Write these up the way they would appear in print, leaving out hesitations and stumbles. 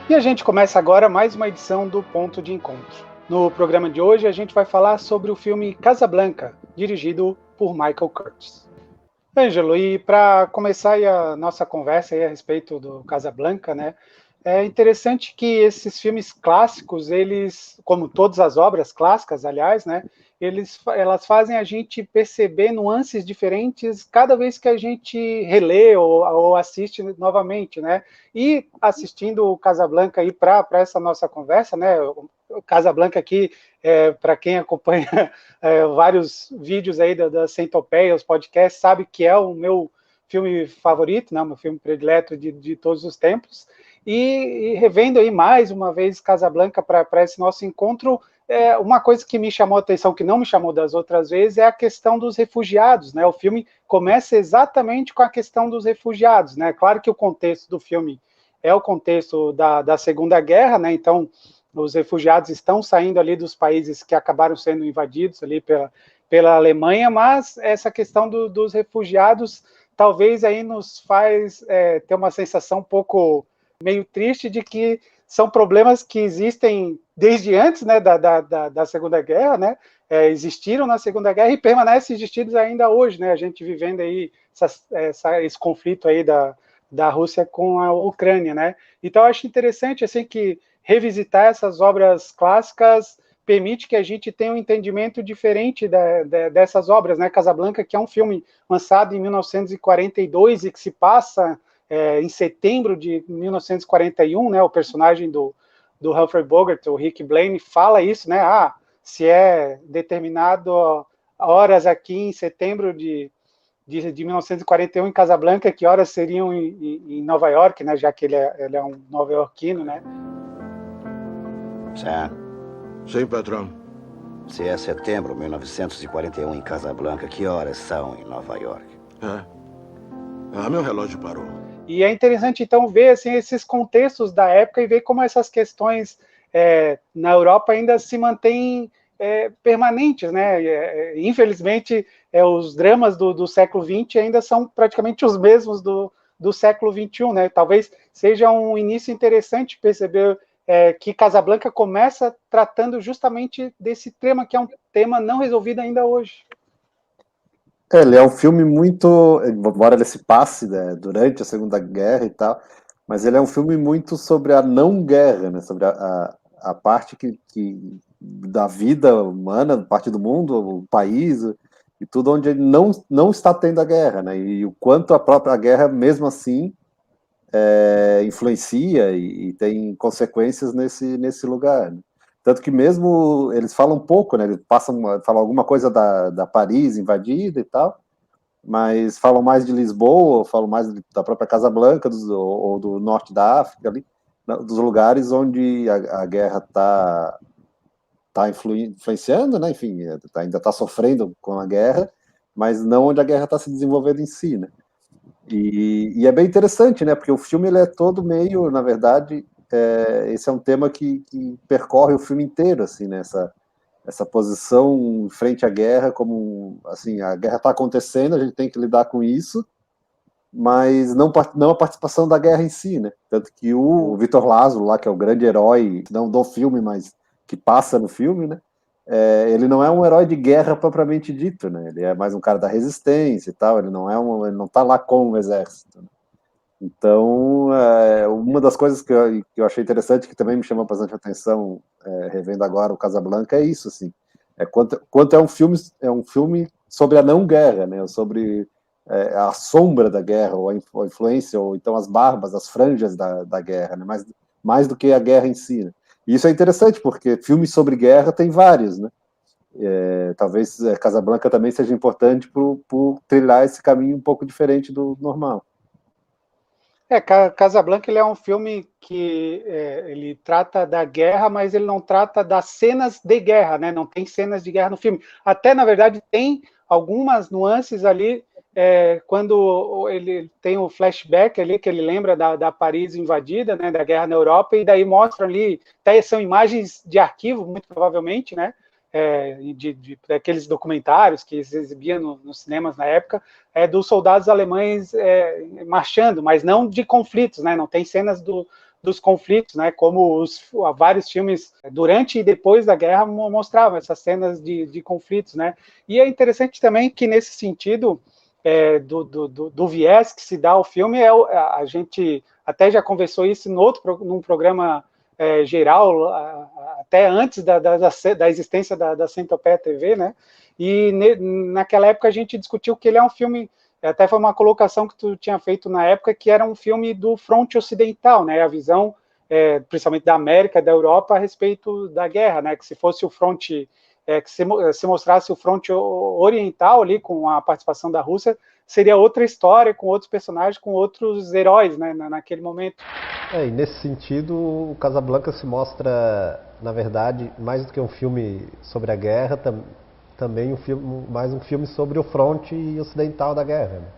E a gente começa agora mais uma edição do Ponto de Encontro. No programa de hoje a gente vai falar sobre o filme Casablanca, dirigido por Michael Curtiz. Ângelo, e para começar aí a nossa conversa aí a respeito do Casablanca, né, é interessante que esses filmes clássicos, eles, como todas as obras clássicas, aliás, né, elas fazem a gente perceber nuances diferentes cada vez que a gente relê ou assiste novamente, né? E assistindo o Casablanca aí para essa nossa conversa, né? O Casablanca aqui, para quem acompanha vários vídeos aí da Centopeia, os podcasts, sabe que é o meu filme favorito, né? Meu filme predileto de todos os tempos. E revendo aí mais uma vez Casablanca para esse nosso encontro, uma coisa que me chamou a atenção, que não me chamou das outras vezes, é a questão dos refugiados, né? O filme começa exatamente com a questão dos refugiados, né? Claro que o contexto do filme é o contexto da Segunda Guerra, né? Então, os refugiados estão saindo ali dos países que acabaram sendo invadidos ali pela Alemanha, mas essa questão dos refugiados talvez aí nos faz ter uma sensação um pouco meio triste de que são problemas que existem desde antes, né, da Segunda Guerra, né, existiram na Segunda Guerra e permanecem existidos ainda hoje, né, a gente vivendo aí esse conflito aí da Rússia com a Ucrânia, né. Então eu acho interessante assim que revisitar essas obras clássicas permite que a gente tenha um entendimento diferente dessas obras, né? Casablanca, que é um filme lançado em 1942 e que se passa em setembro de 1941, né? O personagem do Humphrey Bogart, o Rick Blaine, fala isso, né? Se é determinado horas aqui em setembro de 1941 em Casablanca, que horas seriam em Nova York, né? Já que ele é um nova-iorquino, né? Sam. Sim, patrão. Se é setembro de 1941 em Casablanca, que horas são em Nova York? Meu relógio parou. E é interessante, então, ver assim, esses contextos da época e ver como essas questões na Europa ainda se mantêm permanentes, né? Infelizmente, os dramas do século XX ainda são praticamente os mesmos do século XXI, né? Talvez seja um início interessante perceber que Casablanca começa tratando justamente desse tema, que é um tema não resolvido ainda hoje. Ele é um filme muito, embora ele se passe, né, durante a Segunda Guerra e tal, mas ele é um filme muito sobre a não guerra, né, sobre a parte que da vida humana, parte do mundo, o país e tudo onde ele não está tendo a guerra, né, e o quanto a própria guerra, mesmo assim, influencia e tem consequências nesse lugar, né? Tanto que mesmo eles falam um pouco, né? Eles falam alguma coisa da Paris invadida e tal, mas falam mais de Lisboa, falam mais da própria Casablanca ou do norte da África, ali, dos lugares onde a guerra está influenciando, né? Enfim, ainda está sofrendo com a guerra, mas não onde a guerra está se desenvolvendo em si, né? E é bem interessante, né? Porque o filme ele é todo meio, na verdade, esse é um tema que percorre o filme inteiro, assim, né? Essa posição frente à guerra, como assim, a guerra está acontecendo, a gente tem que lidar com isso, mas não a participação da guerra em si, né? Tanto que o Vitor Laszlo, lá, que é o grande herói, não do filme, mas que passa no filme, né? Ele não é um herói de guerra propriamente dito, né? Ele é mais um cara da resistência e tal, ele não tá lá com o exército, né? Então, uma das coisas que eu achei interessante, que também me chamou bastante atenção, revendo agora o Casablanca, é isso, assim, quanto é um filme sobre a não guerra, né? Sobre a sombra da guerra, ou a influência, ou então as barbas, as franjas da guerra, né? Mais do que a guerra em si, né? E isso é interessante, porque filmes sobre guerra tem vários, né? Talvez Casablanca também seja importante por trilhar esse caminho um pouco diferente do normal. Casablanca ele é um filme que ele trata da guerra, mas ele não trata das cenas de guerra, né? Não tem cenas de guerra no filme. Até, na verdade, tem algumas nuances ali, quando ele tem o flashback ali, que ele lembra da Paris invadida, né? Da guerra na Europa, e daí mostra ali, até são imagens de arquivo, muito provavelmente, né? Daqueles documentários que se exibiam nos cinemas na época, dos soldados alemães marchando, mas não de conflitos, né? Não tem cenas dos conflitos, né? Como vários filmes durante e depois da guerra mostravam essas cenas de conflitos, né? E é interessante também que nesse sentido do viés que se dá ao filme, a gente até já conversou isso num programa geral, até antes da existência da Centopeia TV, né? E naquela época a gente discutiu que ele é um filme, até foi uma colocação que tu tinha feito na época, que era um filme do fronte ocidental, né? A visão, principalmente da América, da Europa, a respeito da guerra, né? Que se fosse o fronte, que se mostrasse o fronte oriental ali, com a participação da Rússia, seria outra história, com outros personagens, com outros heróis, né? Naquele momento. E nesse sentido, o Casablanca se mostra, na verdade, mais do que um filme sobre a guerra, também mais um filme sobre o fronte ocidental da guerra, né?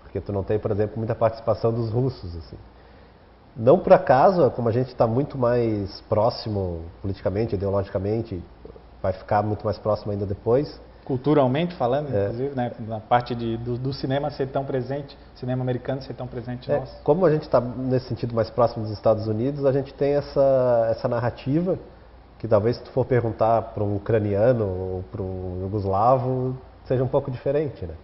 Porque tu não tem, por exemplo, muita participação dos russos, assim. Não por acaso, como a gente está muito mais próximo politicamente, ideologicamente, vai ficar muito mais próximo ainda depois. Culturalmente falando, inclusive, né? Na parte do cinema ser tão presente, cinema americano ser tão presente nosso. Como a gente está nesse sentido mais próximo dos Estados Unidos, a gente tem essa narrativa que talvez se tu for perguntar para um ucraniano ou para um iugoslavo, seja um pouco diferente, né?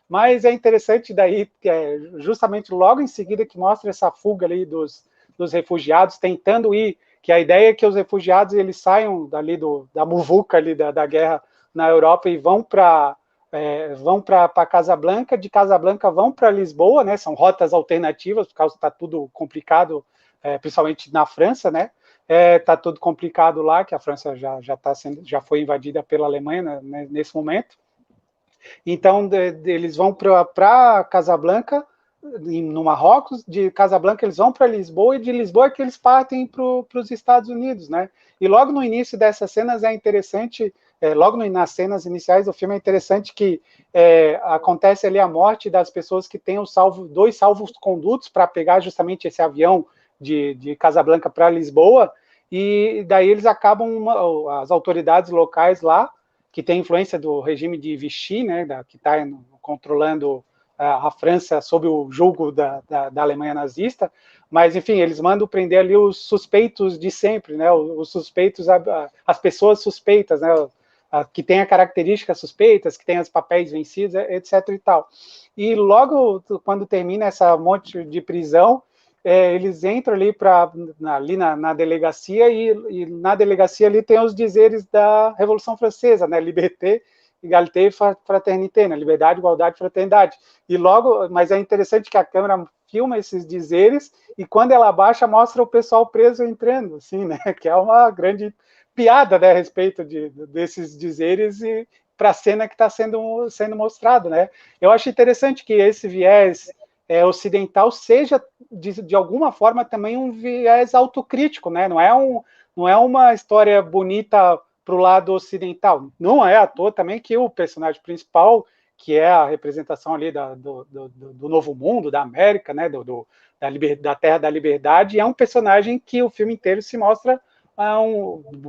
Mas é interessante daí, que é justamente logo em seguida que mostra essa fuga ali dos refugiados tentando ir, que a ideia é que os refugiados eles saiam dali da muvuca ali da guerra na Europa e vão para Casablanca, de Casablanca vão para Lisboa, né? São rotas alternativas, por causa que está tudo complicado, principalmente na França, né? Está tudo complicado lá, que a França já foi invadida pela Alemanha, né, nesse momento. Então, eles vão para Casablanca, no Marrocos, de Casablanca eles vão para Lisboa, e de Lisboa é que eles partem para os Estados Unidos, né? E logo no início dessas cenas é interessante, nas cenas iniciais do filme é interessante que acontece ali a morte das pessoas que têm dois salvos-condutos para pegar justamente esse avião de Casablanca para Lisboa, e daí eles acabam, as autoridades locais lá, que tem influência do regime de Vichy, né, que está controlando a França sob o jugo da Alemanha nazista, mas, enfim, eles mandam prender ali os suspeitos de sempre, né, os suspeitos, as pessoas suspeitas, né, que têm as características suspeitas, que têm os papéis vencidos, etc. e tal. E logo quando termina essa monte de prisão, eles entram ali na delegacia, e na delegacia ali tem os dizeres da Revolução Francesa, né, Liberté, Égalité e Fraternité, né, liberdade, igualdade e fraternidade. E logo, mas é interessante que a câmera filma esses dizeres, e quando ela abaixa, mostra o pessoal preso entrando, assim, né, que é uma grande piada, né, a respeito desses dizeres e para a cena que está sendo mostrado, né. Eu acho interessante que esse viés ocidental seja, de alguma forma, também um viés autocrítico, né? Não é uma história bonita para o lado ocidental. Não é à toa também que o personagem principal, que é a representação ali do Novo Mundo, da América, né? Da Terra da Liberdade, é um personagem que o filme inteiro se mostra,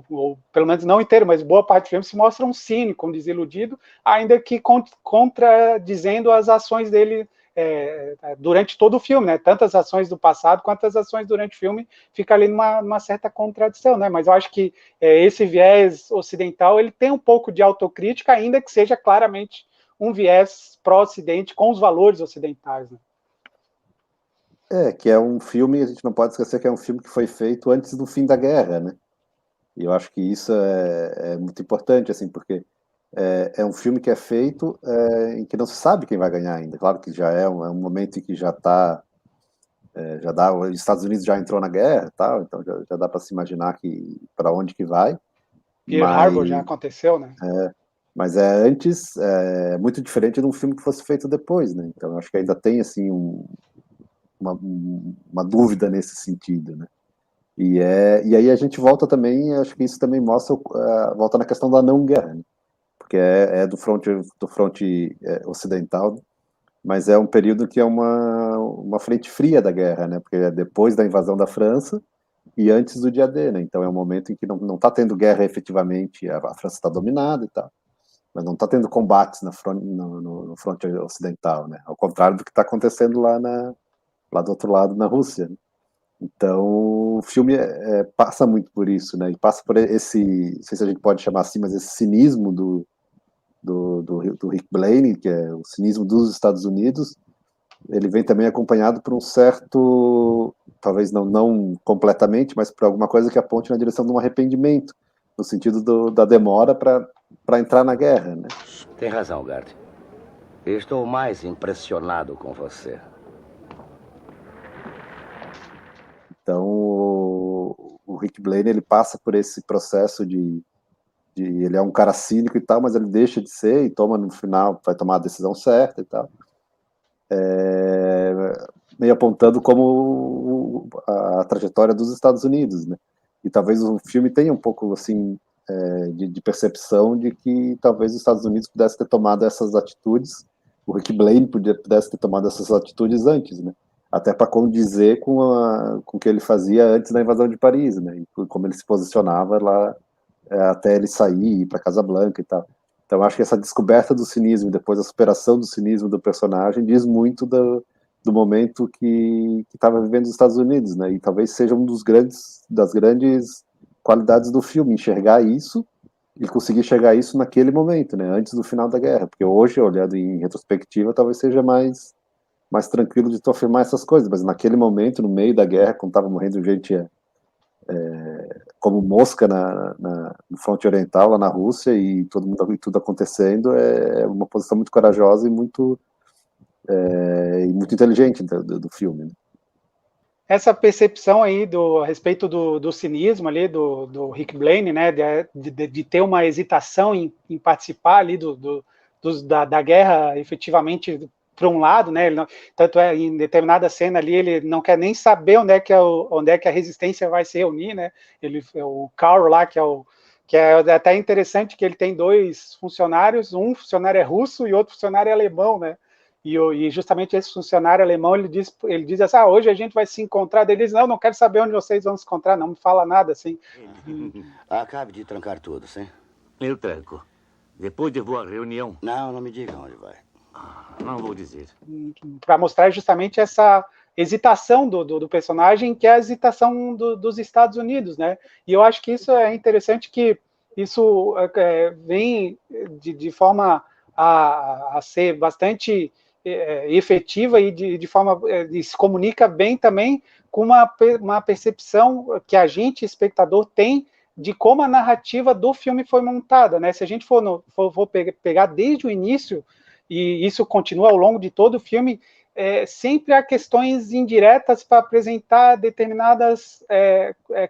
ou pelo menos não inteiro, mas boa parte do filme se mostra um cínico, um desiludido, ainda que contradizendo as ações dele durante todo o filme, né? Tanto as ações do passado quanto as ações durante o filme, fica ali numa certa contradição, né? Mas eu acho que esse viés ocidental, ele tem um pouco de autocrítica, ainda que seja claramente um viés pró-ocidente, com os valores ocidentais, né? Que é um filme, a gente não pode esquecer que é um filme que foi feito antes do fim da guerra, né? E eu acho que isso é muito importante, assim, porque é um filme que é feito em que não se sabe quem vai ganhar ainda. Claro que já é um momento em que já está, os Estados Unidos já entrou na guerra, tal, então já dá para se imaginar que para onde que vai. Pearl Harbor já aconteceu, né? Mas antes, muito diferente de um filme que fosse feito depois, né? Então eu acho que ainda tem assim uma dúvida nesse sentido, né? E aí a gente volta também, acho que isso também mostra, volta na questão da não guerra, né? Porque do fronte ocidental, mas é um período que é uma frente fria da guerra, né? Porque é depois da invasão da França e antes do dia D, né? Então é um momento em que não está tendo guerra efetivamente, a França está dominada e tal, mas não está tendo combates no fronte ocidental, né? Ao contrário do que está acontecendo lá do outro lado, na Rússia, né? Então, o filme passa muito por isso, né? E passa por esse, não sei se a gente pode chamar assim, mas esse cinismo do Rick Blaney, que é o cinismo dos Estados Unidos. Ele vem também acompanhado por um certo, talvez não completamente, mas por alguma coisa que aponte na direção de um arrependimento, no sentido da demora para entrar na guerra, né? Tem razão, Gart. Estou mais impressionado com você. Então, o Rick Blaney, ele passa por esse processo ele é um cara cínico e tal, mas ele deixa de ser e toma no final, vai tomar a decisão certa e tal. Meio apontando como a trajetória dos Estados Unidos, né? E talvez o filme tenha um pouco, assim, de percepção de que talvez os Estados Unidos pudesse ter tomado essas atitudes, o Rick Blaney pudesse ter tomado essas atitudes antes, né? Até para condizer com o que ele fazia antes da invasão de Paris, né? E como ele se posicionava lá até ele sair, ir para Casablanca e tal. Então, acho que essa descoberta do cinismo e depois a superação do cinismo do personagem diz muito do momento que estava vivendo os Estados Unidos, né? E talvez seja das grandes qualidades do filme, enxergar isso e conseguir enxergar isso naquele momento, né? Antes do final da guerra. Porque hoje, olhando em retrospectiva, talvez seja mais tranquilo de tu afirmar essas coisas, mas naquele momento, no meio da guerra, quando estava morrendo gente como mosca no fronte oriental, lá na Rússia, e tudo acontecendo, é uma posição muito corajosa e muito inteligente do filme, né? Essa percepção aí a respeito do cinismo ali, do Rick Blaney, né, de ter uma hesitação em participar ali da guerra efetivamente para um lado, né? Tanto é em determinada cena ali ele não quer nem saber onde é que a resistência vai se reunir, né? O Carl lá que é até interessante que ele tem dois funcionários, um funcionário é russo e outro funcionário é alemão, né? E justamente esse funcionário alemão ele diz assim, hoje a gente vai se encontrar. Ele diz, não quero saber onde vocês vão se encontrar, não me fala nada assim. Acabe de trancar tudo, sim? Eu tranco. Depois eu vou à reunião. Não me diga onde vai. Não vou dizer. Para mostrar justamente essa hesitação do personagem, que é a hesitação dos Estados Unidos, né? E eu acho que isso é interessante, que isso vem de forma a ser bastante efetiva e de forma se comunica bem também com uma percepção que a gente, espectador, tem de como a narrativa do filme foi montada, né? Se a gente for pegar desde o início, e isso continua ao longo de todo o filme, sempre há questões indiretas para apresentar determinadas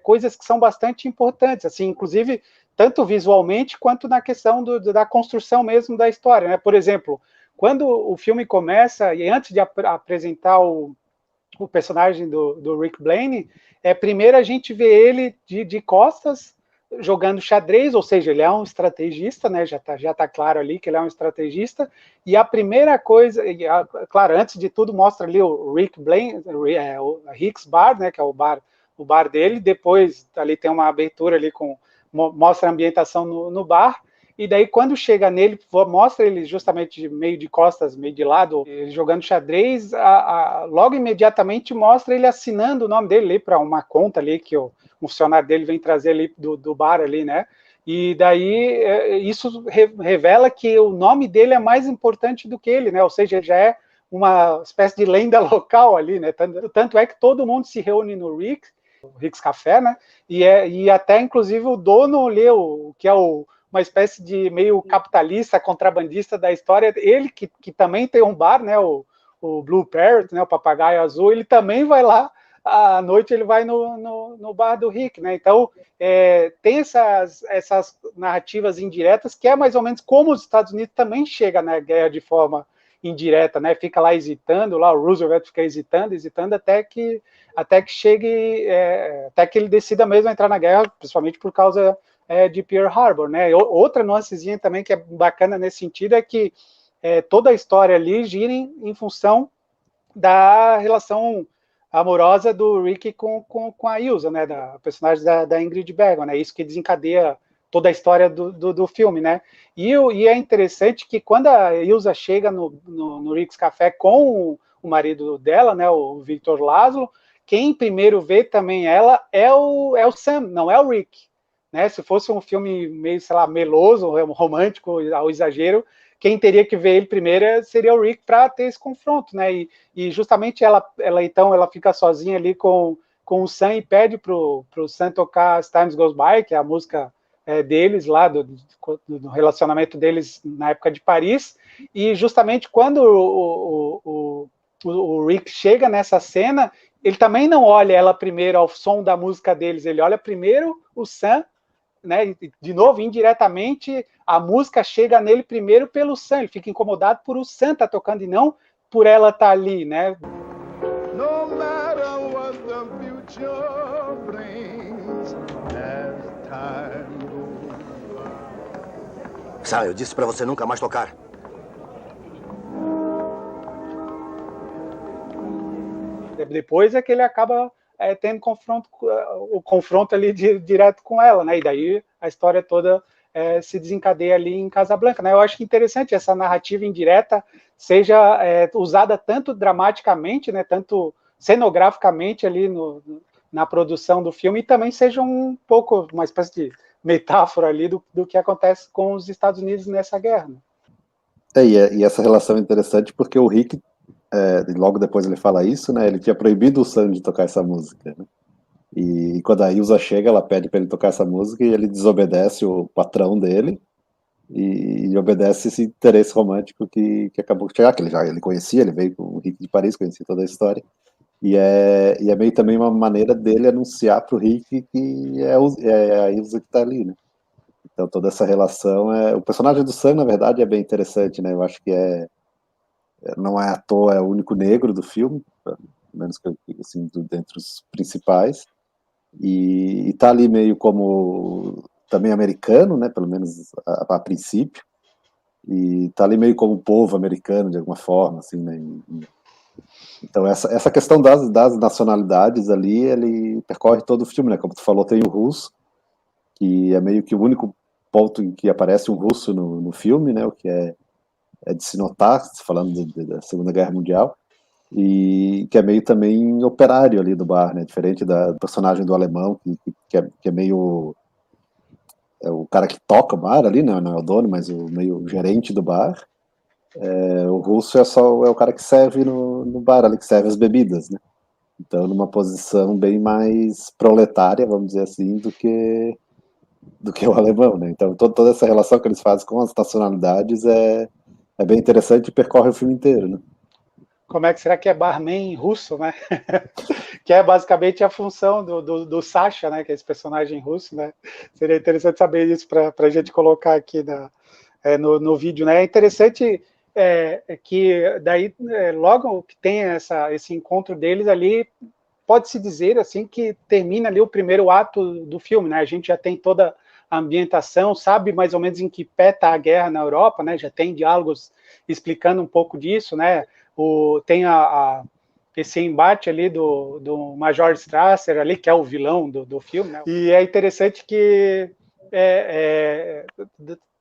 coisas que são bastante importantes, assim, inclusive tanto visualmente quanto na questão da construção mesmo da história, né? Por exemplo, quando o filme começa, e antes de apresentar o personagem do Rick Blaney, primeiro a gente vê ele de costas, jogando xadrez, ou seja, ele é um estrategista, né? Já tá claro ali que ele é um estrategista, e a primeira coisa, claro, antes de tudo mostra ali o Rick Blaney, o Rick's Bar, né? Que é o bar dele, depois ali tem uma abertura ali mostra a ambientação no bar, e daí quando chega nele, mostra ele justamente meio de costas, meio de lado, jogando xadrez, logo imediatamente mostra ele assinando o nome dele ali para uma conta ali que um funcionário dele vem trazer ali do bar ali, né? E daí isso revela que o nome dele é mais importante do que ele, né? Ou seja, já é uma espécie de lenda local ali, né? Tanto é que todo mundo se reúne no Rick's Café, né? E até inclusive o dono ali, que é uma espécie de meio capitalista, contrabandista da história, ele que também tem um bar, né? O Blue Parrot, né? O papagaio azul, ele também vai lá à noite, ele vai no bar do Rick, né? Então tem essas narrativas indiretas, que é mais ou menos como os Estados Unidos também chega na guerra de forma indireta, né? Fica lá hesitando, lá o Roosevelt fica hesitando até que chegue, até que ele decida mesmo entrar na guerra, principalmente por causa de Pearl Harbor, né? Outra nuancezinha também que é bacana nesse sentido é que toda a história ali gira em função da relação amorosa do Rick com a Ilsa, né? Da personagem da Ingrid Bergman, né? Isso que desencadeia toda a história do filme, né? E é interessante que quando a Ilsa chega no Rick's Café com o marido dela, né? O Victor Laszlo, quem primeiro vê também ela é o Sam, não é o Rick. Né? Se fosse um filme meio, sei lá, meloso, romântico, ao exagero, quem teria que ver ele primeiro seria o Rick para ter esse confronto, né? E justamente ela então ela fica sozinha ali com o Sam e pede pro Sam tocar As Time Goes By, que é a música deles lá, do relacionamento deles na época de Paris, e justamente quando o Rick chega nessa cena, ele também não olha ela primeiro ao som da música deles, ele olha primeiro o Sam, né? De novo, indiretamente, a música chega nele primeiro pelo Sam, ele fica incomodado por o Sam estar tocando e não por ela estar ali, né? No matter what the future brings, as time goes. Sam, eu disse pra você nunca mais tocar. Depois é que ele acaba tendo o confronto ali direto com ela, né? E daí a história toda se desencadeia ali em Casablanca, né? Eu acho que interessante essa narrativa indireta seja usada tanto dramaticamente, né? Tanto cenograficamente ali na produção do filme, e também seja um pouco uma espécie de metáfora ali do que acontece com os Estados Unidos nessa guerra. Né? E essa relação é interessante porque o Rick, logo depois ele fala isso, né? Ele tinha proibido o Sam de tocar essa música, né? E quando a Ilsa chega, ela pede para ele tocar essa música e ele desobedece o patrão dele e obedece esse interesse romântico que acabou de chegar, que ele conhecia, ele veio com o Rick de Paris, conhecia toda a história. E é meio também uma maneira dele anunciar para o Rick que é a Ilsa que está ali, né? Então toda essa relação o personagem do Sam, na verdade, é bem interessante, né? Eu acho que não é à toa, é o único negro do filme, pelo menos assim, dentre os principais, e tá ali meio como também americano, né? Pelo menos a princípio, e tá ali meio como povo americano de alguma forma, assim, né? Então essa questão das nacionalidades ali, ele percorre todo o filme, né? Como tu falou, tem o russo, que é meio que o único ponto em que aparece um russo no filme, né? O que é de se notar, falando da Segunda Guerra Mundial, e que é meio também operário ali do bar, né? Diferente do personagem do alemão, que é meio o cara que toca o bar ali, não é o dono, mas o meio gerente do bar. O russo é o cara que serve no bar ali, que serve as bebidas, né? Então, numa posição bem mais proletária, vamos dizer assim, do que o alemão, né? Então, toda essa relação que eles fazem com as nacionalidades é bem interessante e percorre o filme inteiro, né? Como é que será que é barman russo, né? Que é basicamente a função do Sasha, né? Que é esse personagem russo, né? Seria interessante saber isso para a gente colocar aqui no vídeo, né? É interessante que daí, logo que tem esse encontro deles ali, pode-se dizer assim que termina ali o primeiro ato do filme, né? A gente já tem toda a ambientação, sabe mais ou menos em que pé está a guerra na Europa, né? Já tem diálogos explicando um pouco disso, né? Tem esse embate ali do Major Strasser ali, que é o vilão do filme, né? E é interessante que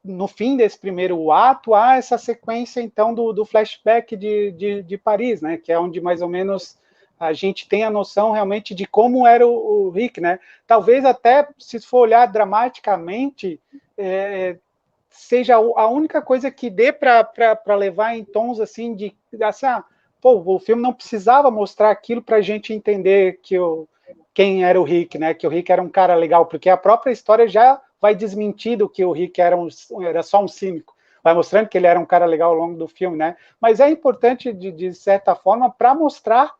no fim desse primeiro ato há essa sequência então do flashback de Paris, né? Que é onde mais ou menos a gente tem a noção realmente de como era o Rick, né? Talvez até, se for olhar dramaticamente, seja a única coisa que dê para levar em tons assim de assim, o filme não precisava mostrar aquilo para a gente entender quem era o Rick, né? Que o Rick era um cara legal, porque a própria história já vai desmentindo que o Rick era só um cínico, vai mostrando que ele era um cara legal ao longo do filme, né? Mas é importante de certa forma para mostrar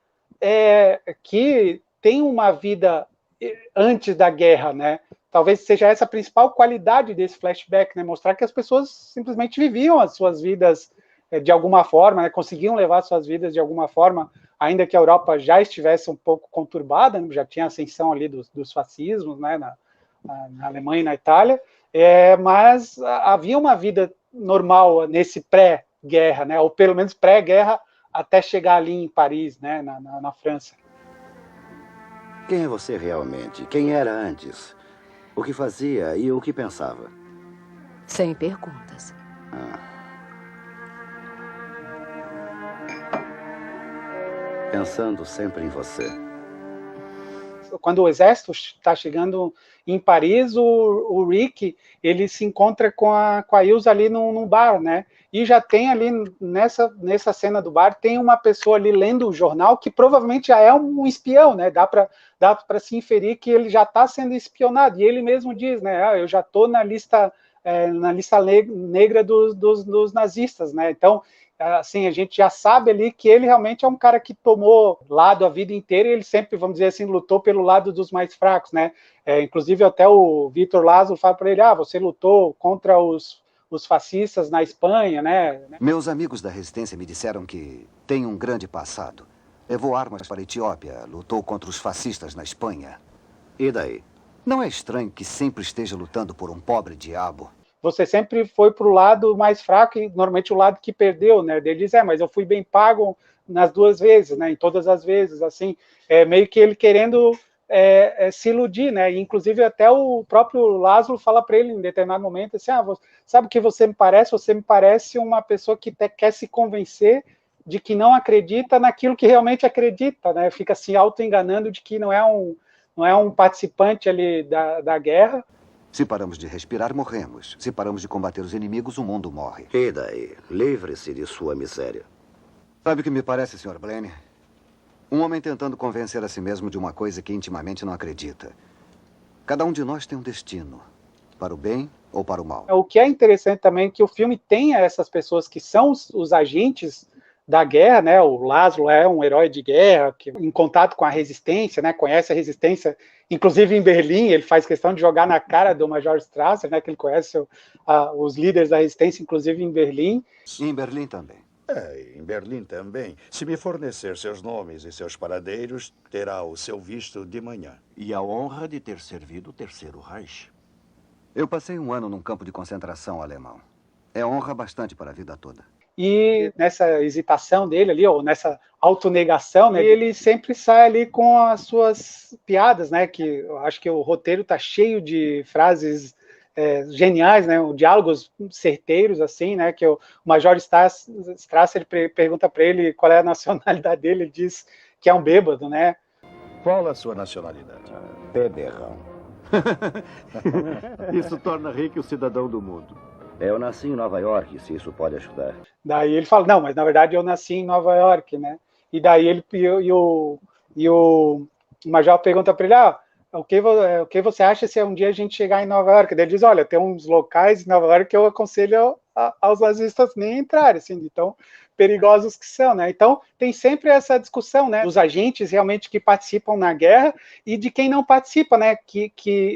que tem uma vida antes da guerra, né? Talvez seja essa a principal qualidade desse flashback, né? Mostrar que as pessoas simplesmente viviam as suas vidas de alguma forma, né? Conseguiam levar suas vidas de alguma forma, ainda que a Europa já estivesse um pouco conturbada, né? Já tinha ascensão ali dos fascismos, né? Na Alemanha e na Itália, mas havia uma vida normal nesse pré-guerra, né? Ou pelo menos pré-guerra, até chegar ali em Paris, né? Na França. Quem é você realmente? Quem era antes? O que fazia e o que pensava? Sem perguntas. Pensando sempre em você. quando o exército está chegando em Paris, o Rick, ele se encontra com a Ilsa ali num bar, né? E já tem ali, nessa cena do bar, tem uma pessoa ali lendo o jornal que provavelmente já é um espião, né? Dá para se inferir que ele já está sendo espionado. E ele mesmo diz, né? Eu já estou na lista negra dos nazistas, né? Então, assim, a gente já sabe ali que ele realmente é um cara que tomou lado a vida inteira e ele sempre, vamos dizer assim, lutou pelo lado dos mais fracos, né? Inclusive até o Vítor Lázaro fala para ele, você lutou contra os fascistas na Espanha, né? Meus amigos da resistência me disseram que tem um grande passado. Levou armas para a Etiópia, lutou contra os fascistas na Espanha. E daí? Não é estranho que sempre esteja lutando por um pobre diabo? Você sempre foi para o lado mais fraco e normalmente o lado que perdeu, né? Ele diz, mas eu fui bem pago nas duas vezes, né? Em todas as vezes, assim, meio que ele querendo se iludir, né? E, inclusive até o próprio Lázaro fala para ele em determinado momento, assim, sabe o que você me parece? Você me parece uma pessoa que quer se convencer de que não acredita naquilo que realmente acredita, né? Fica se auto-enganando de que não é um participante ali da guerra. Se paramos de respirar, morremos. Se paramos de combater os inimigos, o mundo morre. E daí? Livre-se de sua miséria. Sabe o que me parece, Sr. Blaine? Um homem tentando convencer a si mesmo de uma coisa que intimamente não acredita. Cada um de nós tem um destino, para o bem ou para o mal. O que é interessante também é que o filme tem essas pessoas que são os agentes da guerra, né? O Lázaro é um herói de guerra, que em contato com a resistência, né? Conhece a resistência, inclusive em Berlim, ele faz questão de jogar na cara do Major Strasser, né? Que ele conhece os líderes da resistência, inclusive em Berlim. E em Berlim também. Em Berlim também. Se me fornecer seus nomes e seus paradeiros, terá o seu visto de manhã. E a honra de ter servido o Terceiro Reich. Eu passei um ano num campo de concentração alemão. É honra bastante para a vida toda. E nessa hesitação dele ali, ou nessa autonegação, né, ele sempre sai ali com as suas piadas, né, que eu acho que o roteiro tá cheio de frases geniais, né, diálogos certeiros, assim, né, que o Major Strasser pergunta para ele qual é a nacionalidade dele, ele diz que é um bêbado, né. Qual a sua nacionalidade? Beberrão. Isso torna Rick o cidadão do mundo. Eu nasci em Nova York, se isso pode ajudar. Daí ele fala, não, mas na verdade eu nasci em Nova York, né? E daí o Major pergunta para ele, o que você acha se um dia a gente chegar em Nova York? Daí ele diz, olha, tem uns locais em Nova York que eu aconselho aos nazistas nem entrarem, assim, de tão perigosos que são, né? Então, tem sempre essa discussão, né, dos agentes realmente que participam na guerra e de quem não participa, né, que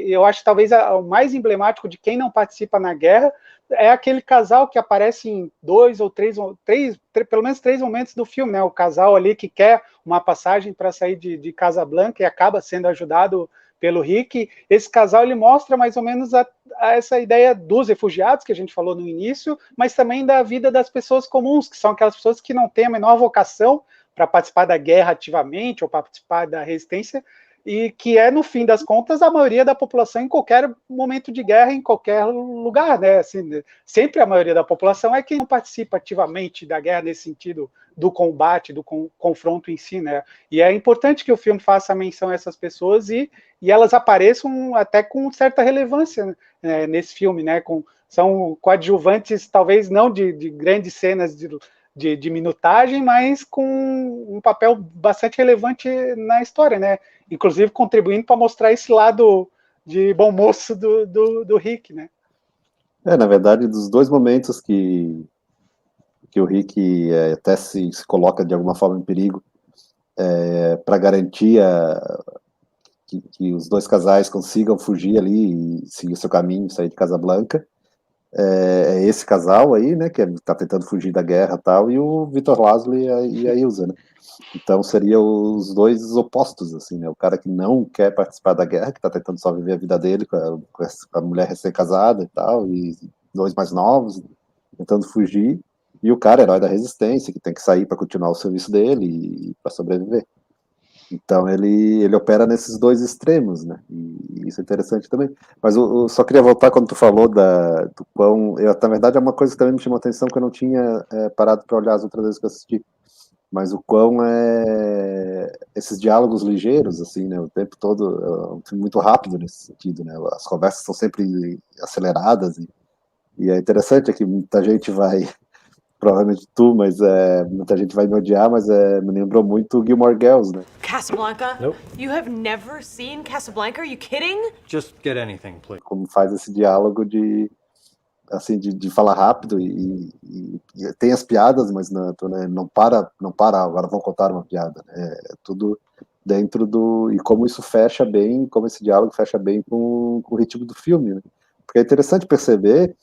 eu acho talvez o mais emblemático de quem não participa na guerra é aquele casal que aparece em pelo menos três momentos do filme, né, o casal ali que quer uma passagem para sair de Casablanca e acaba sendo ajudado pelo Rick. Esse casal ele mostra mais ou menos essa ideia dos refugiados que a gente falou no início, mas também da vida das pessoas comuns, que são aquelas pessoas que não têm a menor vocação para participar da guerra ativamente ou participar da resistência, e que é, no fim das contas, a maioria da população em qualquer momento de guerra, em qualquer lugar, né? Assim, sempre a maioria da população é quem não participa ativamente da guerra nesse sentido do combate, do confronto em si, né? E é importante que o filme faça menção a essas pessoas e elas apareçam até com certa relevância, né, nesse filme, né? São coadjuvantes, talvez não de grandes cenas de minutagem, mas com um papel bastante relevante na história, né? Inclusive contribuindo para mostrar esse lado de bom moço do Rick, né? Na verdade, dos dois momentos que o Rick até se coloca de alguma forma em perigo para garantir que os dois casais consigam fugir ali e seguir o seu caminho, sair de Casablanca, esse casal aí, né, que está tentando fugir da guerra e tal, e o Vítor Lázaro e a Ilsa, né? Então seriam os dois opostos, assim, né? O cara que não quer participar da guerra, que está tentando só viver a vida dele com a mulher recém-casada e tal, e dois mais novos, tentando fugir, e o cara, herói da resistência, que tem que sair para continuar o serviço dele e para sobreviver. Então ele opera nesses dois extremos, né? E isso é interessante também. Mas eu só queria voltar quando tu falou do quão... na verdade é uma coisa que também me chamou a atenção, que eu não tinha parado para olhar as outras vezes que eu assisti. mas o quão esses diálogos ligeiros, assim, né, o tempo todo, é um filme muito rápido nesse sentido, né, as conversas são sempre aceleradas, e é interessante que muita gente vai, provavelmente tu, mas muita gente vai me odiar, mas me lembrou muito Gilmore Girls, né. Casablanca? Nope. You have never seen Casablanca? Are you kidding? Just get anything, please. Como faz esse diálogo de falar rápido e tem as piadas, mas não para, agora vão contar uma piada, né? É tudo dentro e como isso fecha bem, como esse diálogo fecha bem com o ritmo do filme, né? Porque é interessante perceber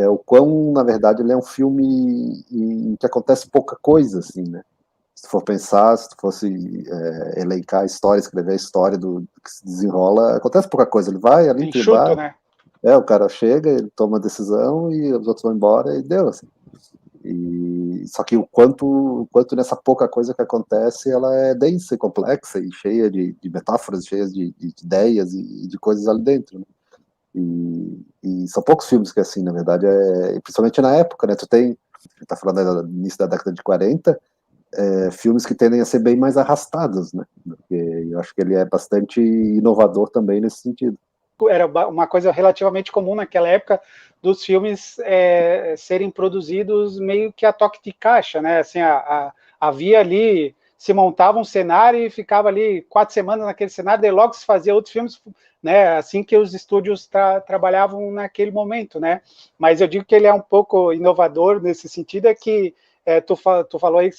o quão, na verdade, ele é um filme em que acontece pouca coisa, assim, né? Se tu for pensar, se tu fosse elencar a história, escrever a história do que se desenrola, acontece pouca coisa, ele vai ali, enxuto, né? O cara chega, ele toma a decisão e os outros vão embora e deu, assim. Só que o quanto nessa pouca coisa que acontece, ela é densa e complexa e cheia de metáforas, cheia de ideias e de coisas ali dentro, né? E são poucos filmes que assim, na verdade, principalmente na época, né? Tu tá falando do início da década de 40, filmes que tendem a ser bem mais arrastados, né? Porque eu acho que ele é bastante inovador também nesse sentido. Era uma coisa relativamente comum naquela época dos filmes serem produzidos meio que a toque de caixa, né? Assim, havia ali, se montava um cenário e ficava ali 4 semanas naquele cenário, daí logo se fazia outros filmes, né? Assim que os estúdios trabalhavam naquele momento, né? Mas eu digo que ele é um pouco inovador nesse sentido, é que tu falou aí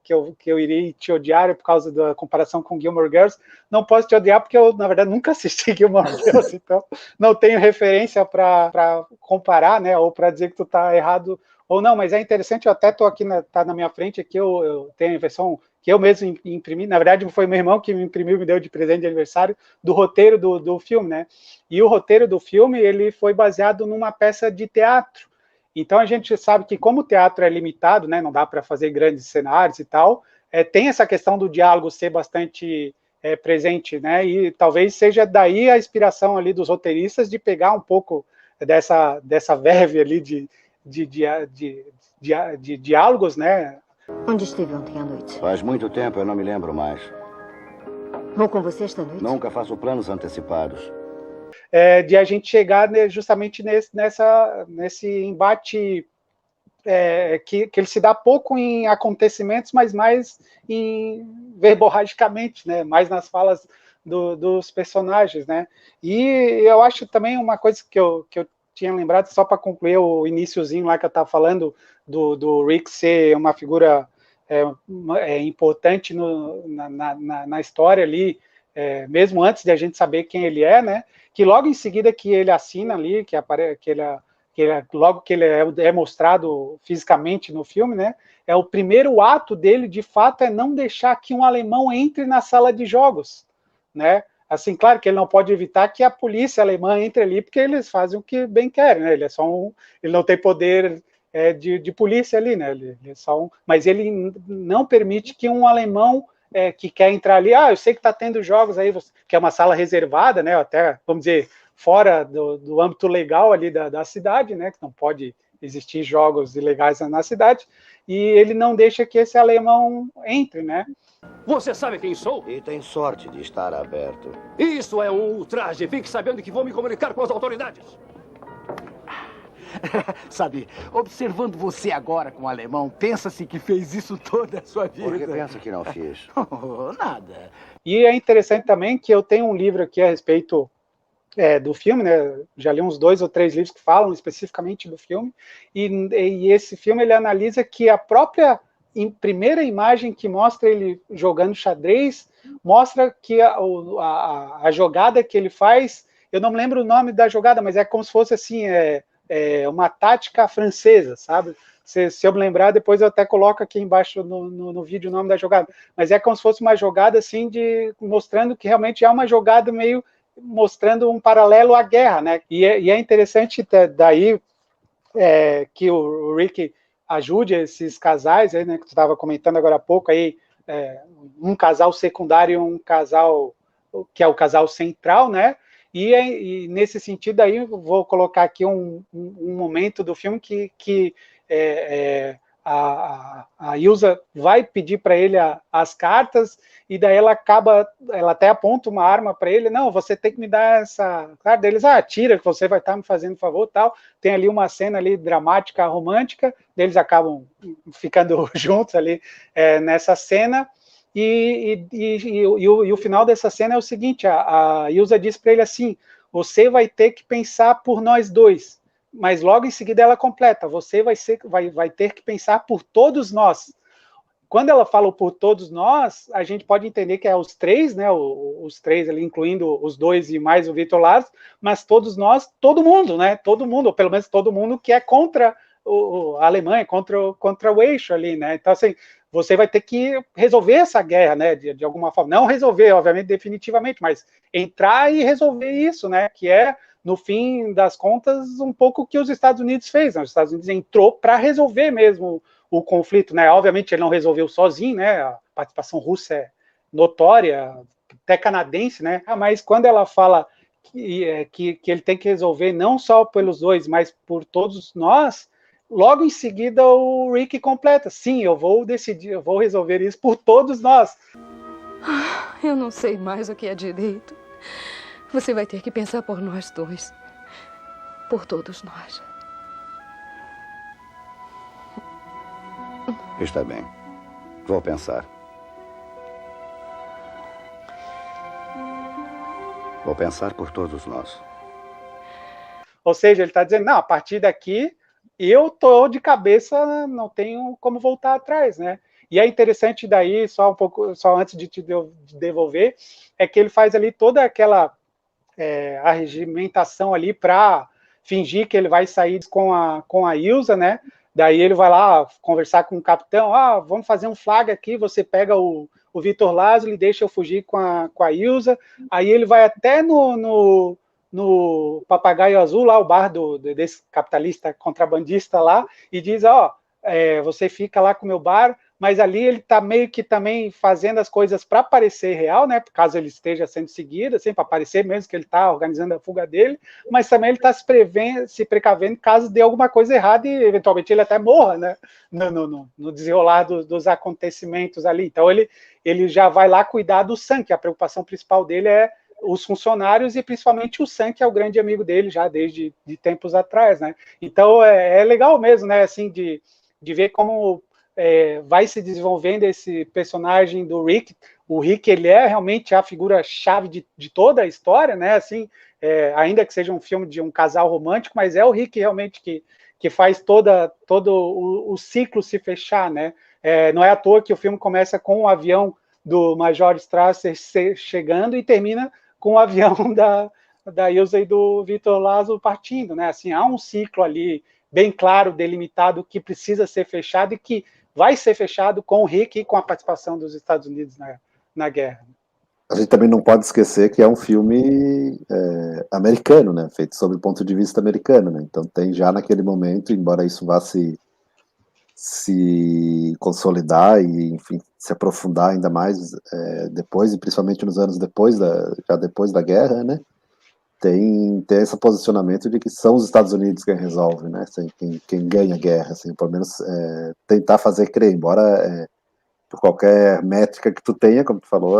que eu iria te odiar por causa da comparação com Gilmore Girls. Não posso te odiar porque eu, na verdade, nunca assisti Gilmore Girls, então não tenho referência para comparar, né, ou para dizer que tu tá errado ou não, mas é interessante, eu até tô aqui, tá na minha frente aqui, eu tenho a versão que eu mesmo imprimi, na verdade foi meu irmão que me imprimiu, me deu de presente de aniversário, do roteiro do filme, né, e o roteiro do filme, ele foi baseado numa peça de teatro. Então a gente sabe que como o teatro é limitado, né, não dá para fazer grandes cenários e tal, tem essa questão do diálogo ser bastante presente, né, e talvez seja daí a inspiração ali dos roteiristas de pegar um pouco dessa verve ali de diálogos, né. Onde esteve ontem à noite? Faz muito tempo, eu não me lembro mais. Vou com você esta noite? Nunca faço planos antecipados. De a gente chegar justamente nesse embate que ele se dá pouco em acontecimentos, mas mais verborragicamente, né? Mais nas falas dos personagens, né? E eu acho também uma coisa que eu tinha lembrado, só para concluir o iniciozinho lá que eu estava falando, do Rick ser uma figura importante na história ali, mesmo antes de a gente saber quem ele é, né? Que logo em seguida que ele assina ali, logo que ele é mostrado fisicamente no filme, né? É o primeiro ato dele, de fato, é não deixar que um alemão entre na sala de jogos, né? Assim, claro que ele não pode evitar que a polícia alemã entre ali, porque eles fazem o que bem querem, né? Ele não tem poder de polícia ali, né? Mas ele não permite que um alemão que quer entrar ali, eu sei que está tendo jogos aí, que é uma sala reservada, né, até, vamos dizer, fora do âmbito legal ali da cidade, né, que não pode existir jogos ilegais na cidade, e ele não deixa que esse alemão entre, né. Você sabe quem sou? E tem sorte de estar aberto. Isso é um ultraje. Fique sabendo que vou me comunicar com as autoridades. Sabe, observando você agora com o alemão, pensa-se que fez isso toda a sua vida. Por que pensa que não fiz? Nada. E é interessante também que eu tenho um livro aqui a respeito do filme, né? Já li uns 2 ou 3 livros que falam especificamente do filme, e esse filme ele analisa que a própria primeira imagem que mostra ele jogando xadrez, mostra que a jogada que ele faz, eu não me lembro o nome da jogada, mas é como se fosse assim, uma tática francesa, sabe? Se eu me lembrar, depois eu até coloco aqui embaixo no vídeo o nome da jogada, mas é como se fosse uma jogada assim, mostrando que realmente é uma jogada meio mostrando um paralelo à guerra, né? E é interessante daí que o Rick ajude esses casais aí, né, que tu estava comentando agora há pouco aí, um casal secundário e um casal que é o casal central, né? E nesse sentido aí, vou colocar aqui um momento do filme que a Ilsa vai pedir para ele as cartas, e daí ela até aponta uma arma para ele, não, você tem que me dar essa carta, deles, tira, que você vai estar me fazendo favor, tal, tem ali uma cena ali dramática, romântica, eles acabam ficando juntos ali nessa cena, e o final dessa cena é o seguinte, a Ilsa diz para ele assim, você vai ter que pensar por nós dois, mas logo em seguida ela completa, você vai ter que pensar por todos nós. Quando ela fala por todos nós, a gente pode entender que é os três, né, os três ali, incluindo os dois e mais o Victor Lazo, mas todos nós, todo mundo, né, todo mundo, ou pelo menos todo mundo que é contra a Alemanha, contra o eixo ali, né, então assim, você vai ter que resolver essa guerra, né, de alguma forma, não resolver, obviamente, definitivamente, mas entrar e resolver isso, né, que é, no fim das contas, um pouco o que os Estados Unidos fez, né? Os Estados Unidos entrou para resolver mesmo o conflito, né? Obviamente ele não resolveu sozinho, né? A participação russa é notória, até canadense, né? Mas quando ela fala que ele tem que resolver não só pelos dois, mas por todos nós, logo em seguida o Rick completa, sim, eu vou decidir, eu vou resolver isso por todos nós. Eu não sei mais o que é direito. Você vai ter que pensar por nós dois. Por todos nós. Está bem. Vou pensar. Vou pensar por todos nós. Ou seja, ele está dizendo, não, a partir daqui, eu tô de cabeça, não tenho como voltar atrás, né? E é interessante daí, só antes de te devolver, é que ele faz ali toda aquela arregimentação ali para fingir que ele vai sair com a Ilsa, né? Daí ele vai lá conversar com o capitão, vamos fazer um flag aqui, você pega o Victor Lazo e deixa eu fugir com a Ilsa. Aí ele vai até no Papagaio Azul, lá o bar desse capitalista contrabandista lá, e diz, você fica lá com o meu bar, mas ali ele está meio que também fazendo as coisas para parecer real, né? Caso ele esteja sendo seguido, assim, para parecer mesmo que ele está organizando a fuga dele, mas também ele está se precavendo caso dê alguma coisa errada e eventualmente ele até morra, né? No desenrolar dos acontecimentos ali. Então ele já vai lá cuidar do Sam, que a preocupação principal dele é os funcionários e principalmente o Sam, que é o grande amigo dele já desde tempos atrás, né? Então é legal mesmo, né? Assim, de ver como vai se desenvolvendo esse personagem do Rick. O Rick, ele é realmente a figura-chave de toda a história, né? Assim, ainda que seja um filme de um casal romântico, mas é o Rick realmente que faz todo o ciclo se fechar, né? Não é à toa que o filme começa com o avião do Major Strasser chegando e termina com o avião da Ilsa e do Victor Lazo partindo, né? Assim, há um ciclo ali bem claro, delimitado, que precisa ser fechado e que vai ser fechado com o Rick e com a participação dos Estados Unidos na guerra. A gente também não pode esquecer que é um filme americano, né? Feito sob o ponto de vista americano, né? Então tem já naquele momento, embora isso vá se consolidar e, enfim, se aprofundar ainda mais depois, e principalmente nos anos depois da guerra, né? Tem esse posicionamento de que são os Estados Unidos quem resolve, né? Quem ganha a guerra, assim, pelo menos tentar fazer crer, embora por qualquer métrica que tu tenha, como tu falou,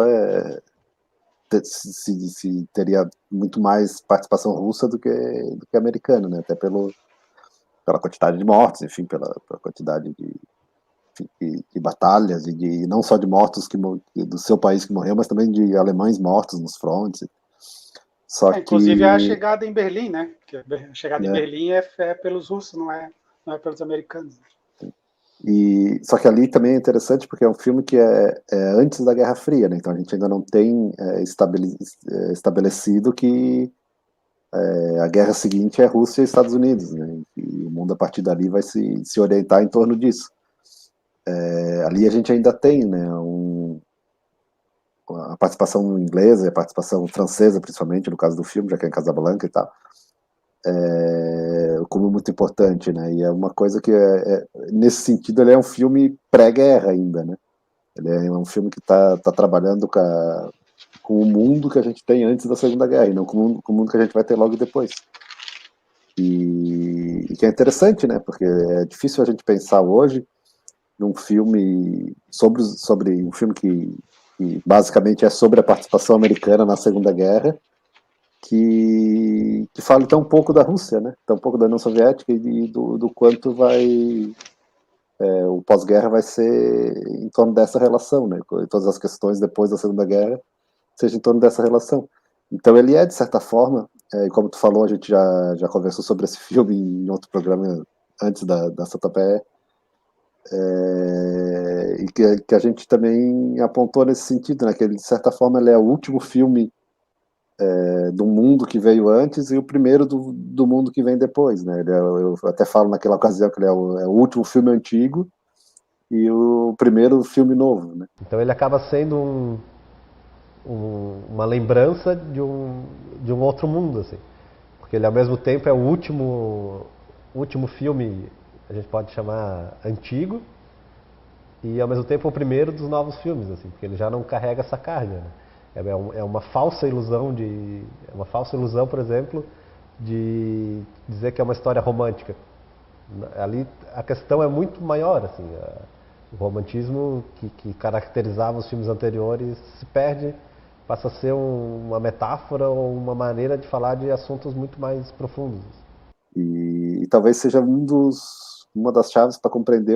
se teria muito mais participação russa do que americana, né? Até pela quantidade de mortos, enfim, pela quantidade de batalhas, e não só de mortos do seu país que morreu, mas também de alemães mortos nos frontes. Inclusive a chegada em Berlim, né? Porque a chegada em Berlim é pelos russos, não é pelos americanos. Só que ali também é interessante porque é um filme que é antes da Guerra Fria, né? Então a gente ainda não tem estabelecido que a guerra seguinte é Rússia e Estados Unidos, né? E o mundo a partir dali vai se orientar em torno disso. Ali a gente ainda tem, né, a participação inglesa e a participação francesa, principalmente no caso do filme, já que é em Casablanca e tal, como muito importante, né? E é uma coisa que nesse sentido ele é um filme pré-guerra ainda, né? Ele é um filme que está trabalhando com o mundo que a gente tem antes da Segunda Guerra, e não com o mundo que a gente vai ter logo depois. E que é interessante, né? Porque é difícil a gente pensar hoje num filme sobre um filme que basicamente é sobre a participação americana na Segunda Guerra, que fala então um pouco da Rússia, né? Então, um pouco da União Soviética e do quanto o pós-guerra vai ser em torno dessa relação, né? Todas as questões depois da Segunda Guerra seja em torno dessa relação. Então ele de certa forma, e como tu falou, a gente já conversou sobre esse filme em outro programa antes da Santapé, e que a gente também apontou nesse sentido, né? Que ele, de certa forma, ele é o último filme do mundo que veio antes e o primeiro do mundo que vem depois, né? Eu até falo naquela ocasião que ele é o último filme antigo e o primeiro filme novo, né? Então ele acaba sendo uma lembrança de um outro mundo, assim, porque ele ao mesmo tempo é o último filme, a gente pode chamar antigo, e ao mesmo tempo o primeiro dos novos filmes, assim, porque ele já não carrega essa carga, né? É uma falsa ilusão por exemplo, de dizer que é uma história romântica. Ali a questão é muito maior, assim, o romantismo que caracterizava os filmes anteriores se perde, passa a ser uma metáfora ou uma maneira de falar de assuntos muito mais profundos. E talvez seja uma das chaves para compreender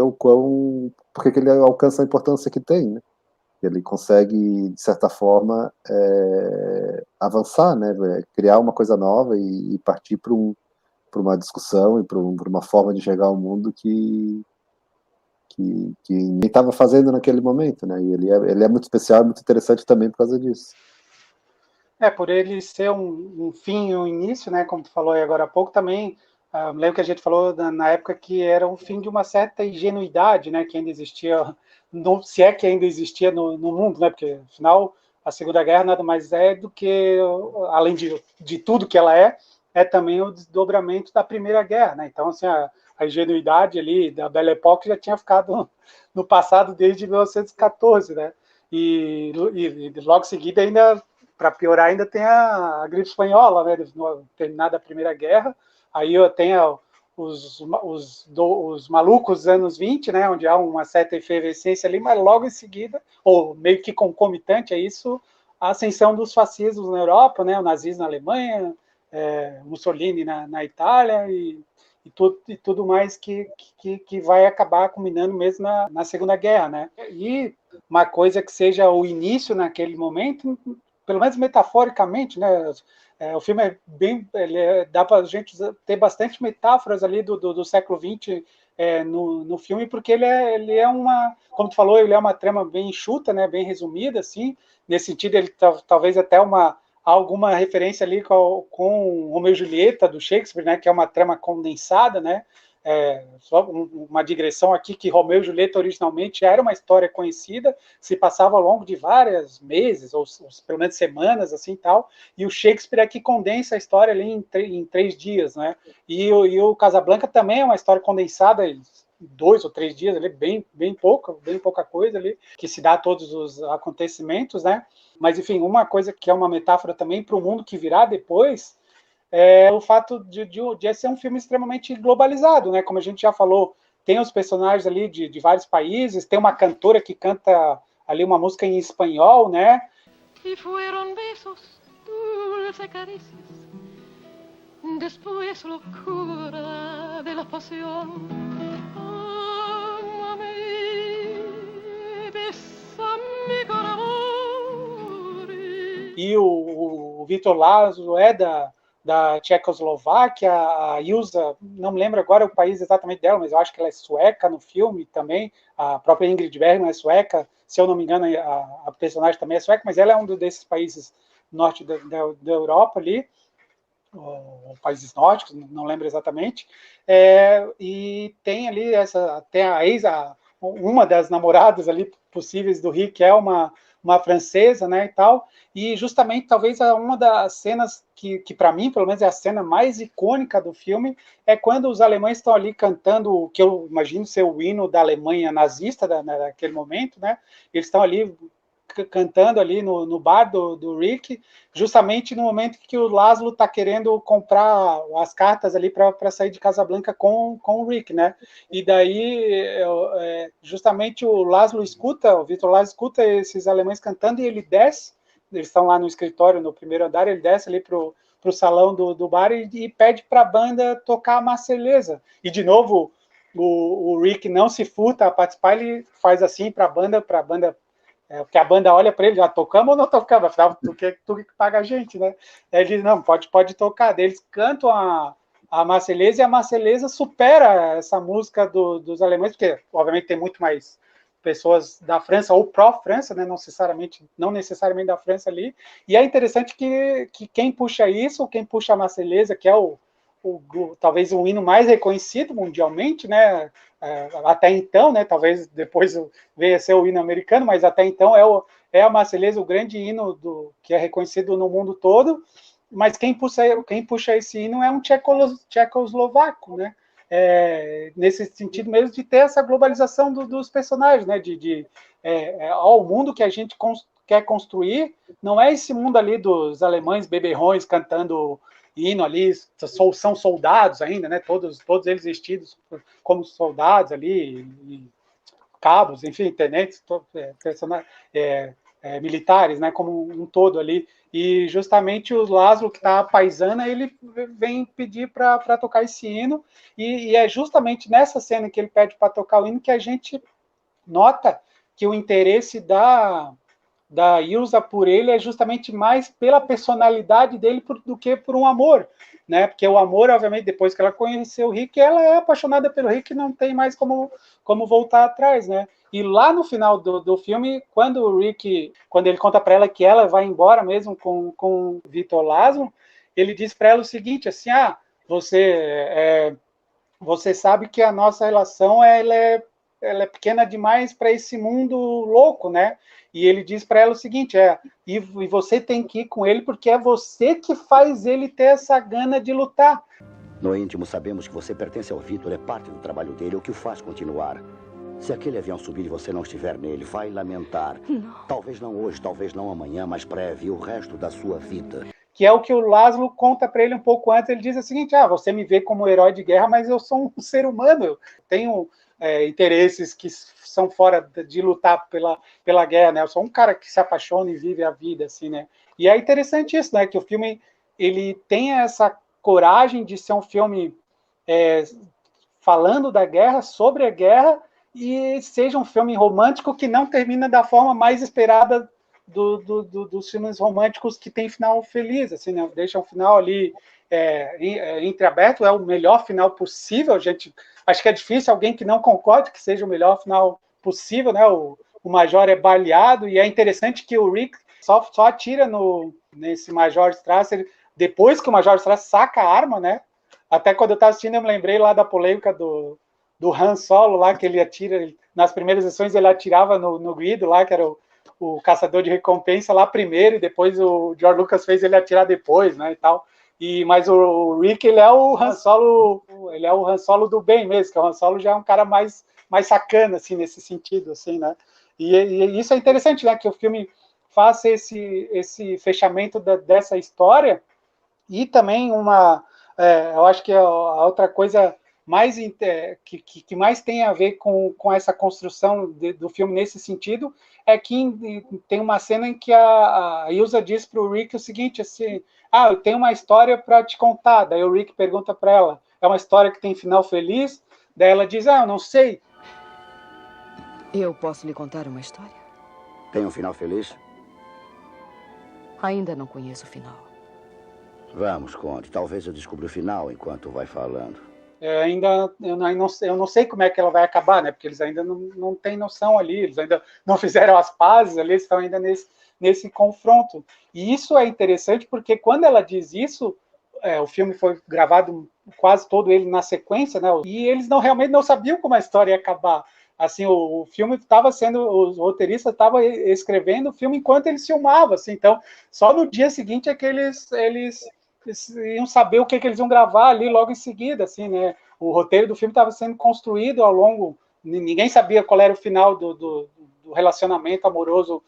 porque que ele alcança a importância que tem, né? Ele consegue, de certa forma, avançar, né? Criar uma coisa nova e partir para uma discussão e para uma forma de chegar ao mundo que ninguém estava fazendo naquele momento, né? E ele é muito especial, muito interessante também por causa disso. Por ele ser um fim e um início, né? Como tu falou aí agora há pouco, também lembro que a gente falou na época que era um fim de uma certa ingenuidade, né? Que ainda existia, se é que ainda existia no mundo, né? Porque, afinal, a Segunda Guerra nada mais é do que, além de tudo que ela é também o desdobramento da Primeira Guerra, né? Então, assim, a ingenuidade ali da Belle Époque já tinha ficado no passado desde 1914, né? E logo em seguida, ainda, para piorar, ainda tem a gripe espanhola, né? Terminada a Primeira Guerra, aí tem os malucos dos anos 20, né? Onde há uma certa efervescência ali, mas logo em seguida, ou meio que concomitante a isso, a ascensão dos fascismos na Europa, né? O nazismo na Alemanha, Mussolini na Itália e tudo mais que vai acabar culminando mesmo na Segunda Guerra, né? E uma coisa que seja o início naquele momento, pelo menos metaforicamente, né? O filme é bem, dá para a gente ter bastante metáforas ali do século XX no filme, porque ele é uma, como tu falou, ele é uma trama bem enxuta, né? Bem resumida, assim. Nesse sentido, ele talvez até alguma referência ali com Romeu e Julieta do Shakespeare, né, que é uma trama condensada, né? Só uma digressão aqui, que Romeu e Julieta originalmente era uma história conhecida, se passava ao longo de vários meses, ou pelo menos semanas, assim, tal, e o Shakespeare é que condensa a história ali em 3 dias, né? E o Casablanca também é uma história condensada em 2 ou 3 dias, ali, bem pouca coisa ali, que se dá a todos os acontecimentos, né? Mas, enfim, uma coisa que é uma metáfora também para o mundo que virá depois é o fato de ser um filme extremamente globalizado, né? Como a gente já falou, tem os personagens ali de vários países, tem uma cantora que canta ali uma música em espanhol, né? E fueron besos, dulces caricias, después locura de la pasión. Amame, besame con amor. E o Vitor Lazo é da Tchecoslováquia, a Ilza, não me lembro agora o país exatamente dela, mas eu acho que ela é sueca no filme também, a própria Ingrid Bergman é sueca, se eu não me engano a personagem também é sueca, mas ela é um desses países norte da Europa ali, ou países nórdicos, não lembro exatamente, e tem ali uma das namoradas ali possíveis do Rick é uma francesa, né, e tal, e justamente talvez uma das cenas que para mim, pelo menos é a cena mais icônica do filme, é quando os alemães estão ali cantando o que eu imagino ser o hino da Alemanha nazista naquele momento, né, eles estão ali cantando ali no bar do Rick, justamente no momento que o Laszlo está querendo comprar as cartas ali para sair de Casablanca com o Rick, né? E daí, justamente o Laszlo escuta, o Vitor Laszlo escuta esses alemães cantando e ele desce, eles estão lá no escritório, no primeiro andar, ele desce ali pro salão do bar e pede para a banda tocar a Marselhesa. E, de novo, o Rick não se furta a participar, ele faz assim para a banda, porque a banda olha para ele, já tocamos ou não tocamos? Afinal, tu que paga a gente, né? Aí ele diz, não, pode tocar. Daí eles cantam a Marselhesa e a Marselhesa supera essa música dos alemães, porque, obviamente, tem muito mais pessoas da França ou pró-França, né? Não necessariamente da França ali. E é interessante que quem puxa isso, quem puxa a Marselhesa, que é talvez o hino mais reconhecido mundialmente, né? Até então, né? Talvez depois venha a ser o hino americano, mas até então é a Marselhesa, o grande hino que é reconhecido no mundo todo. Mas quem puxa esse hino é um tchecoslovaco, né? Nesse sentido mesmo de ter essa globalização dos personagens, né? O mundo que a gente quer construir não é esse mundo ali dos alemães beberrões cantando hino ali, são soldados ainda, né? Todos eles vestidos como soldados ali, cabos, enfim, tenentes, militares, né? Como um todo ali. E justamente o Laszlo, que está a paisana, ele vem pedir para tocar esse hino, e é justamente nessa cena que ele pede para tocar o hino que a gente nota que o interesse da Ilsa por ele é justamente mais pela personalidade dele do que por um amor, né? Porque o amor, obviamente, depois que ela conheceu o Rick, ela é apaixonada pelo Rick e não tem mais como voltar atrás, né? E lá no final do filme, quando ele conta para ela que ela vai embora mesmo com o Vitor Laszlo, ele diz para ela o seguinte, assim, você sabe que a nossa relação ela é pequena demais para esse mundo louco, né? E ele diz para ela o seguinte, e você tem que ir com ele porque é você que faz ele ter essa gana de lutar. No íntimo sabemos que você pertence ao Vitor, é parte do trabalho dele, o que o faz continuar. Se aquele avião subir e você não estiver nele, vai lamentar. Não. Talvez não hoje, talvez não amanhã, mas breve, o resto da sua vida. Que é o que o Laszlo conta para ele um pouco antes. Ele diz o seguinte, você me vê como herói de guerra, mas eu sou um ser humano, eu tenho interesses que são fora de lutar pela guerra, né? Eu sou um cara que se apaixona e vive a vida, assim, né? E é interessante isso, né? Que o filme, ele tem essa coragem de ser um filme falando da guerra, sobre a guerra, e seja um filme romântico que não termina da forma mais esperada dos filmes românticos que tem final feliz, assim, né? Deixa um final ali entreaberto, é o melhor final possível, gente. Acho que é difícil alguém que não concorde que seja o melhor final possível, né? O Major é baleado, e é interessante que o Rick só atira nesse Major Strasser depois que o Major Strasser saca a arma, né? Até quando eu estava assistindo, eu me lembrei lá da polêmica do Han Solo, lá que ele atira, nas primeiras sessões ele atirava no Greedo, lá que era o caçador de recompensa lá primeiro, e depois o George Lucas fez ele atirar depois, né, e tal. Mas o Rick, ele é o Han Solo do bem mesmo, que o Han Solo já é um cara mais sacana, assim, nesse sentido, assim, né. E isso é interessante, né, que o filme faça esse fechamento dessa história, e também eu acho que a outra coisa que mais tem a ver com essa construção do filme nesse sentido é que tem uma cena em que a Ilsa diz para o Rick o seguinte, assim, eu tenho uma história para te contar. Daí o Rick pergunta para ela, é uma história que tem final feliz? Daí ela diz, eu não sei. Eu posso lhe contar uma história? Tem um final feliz? Ainda não conheço o final. Vamos, conte. Talvez eu descubra o final enquanto vai falando. Eu não sei como é que ela vai acabar, né? Porque eles ainda não têm noção ali, eles ainda não fizeram as pazes ali, eles estão ainda nesse confronto. E isso é interessante porque quando ela diz isso, o filme foi gravado quase todo ele na sequência, né? E eles realmente não sabiam como a história ia acabar. Assim, o filme estava sendo, os roteiristas estavam escrevendo o filme enquanto eles filmavam, assim, então só no dia seguinte é que eles iam saber o que eles iam gravar ali logo em seguida, assim, né? O roteiro do filme estava sendo construído ao longo, ninguém sabia qual era o final do do relacionamento amoroso,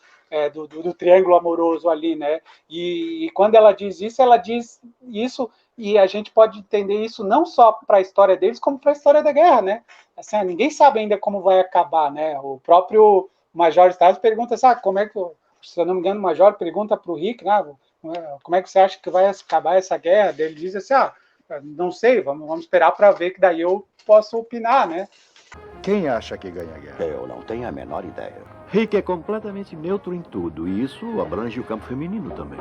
do triângulo amoroso ali, né? E quando ela diz isso, e a gente pode entender isso não só para a história deles, como para a história da guerra, né? Assim, ninguém sabe ainda como vai acabar, né? O próprio Major Stiles pergunta, como é que, se eu não me engano, o Major pergunta para o Rick, né? Como é que você acha que vai acabar essa guerra? Ele diz assim, não sei, vamos esperar para ver, que daí eu posso opinar, né? Quem acha que ganha a guerra? Eu não tenho a menor ideia. Rick é completamente neutro em tudo, e isso abrange o campo feminino também.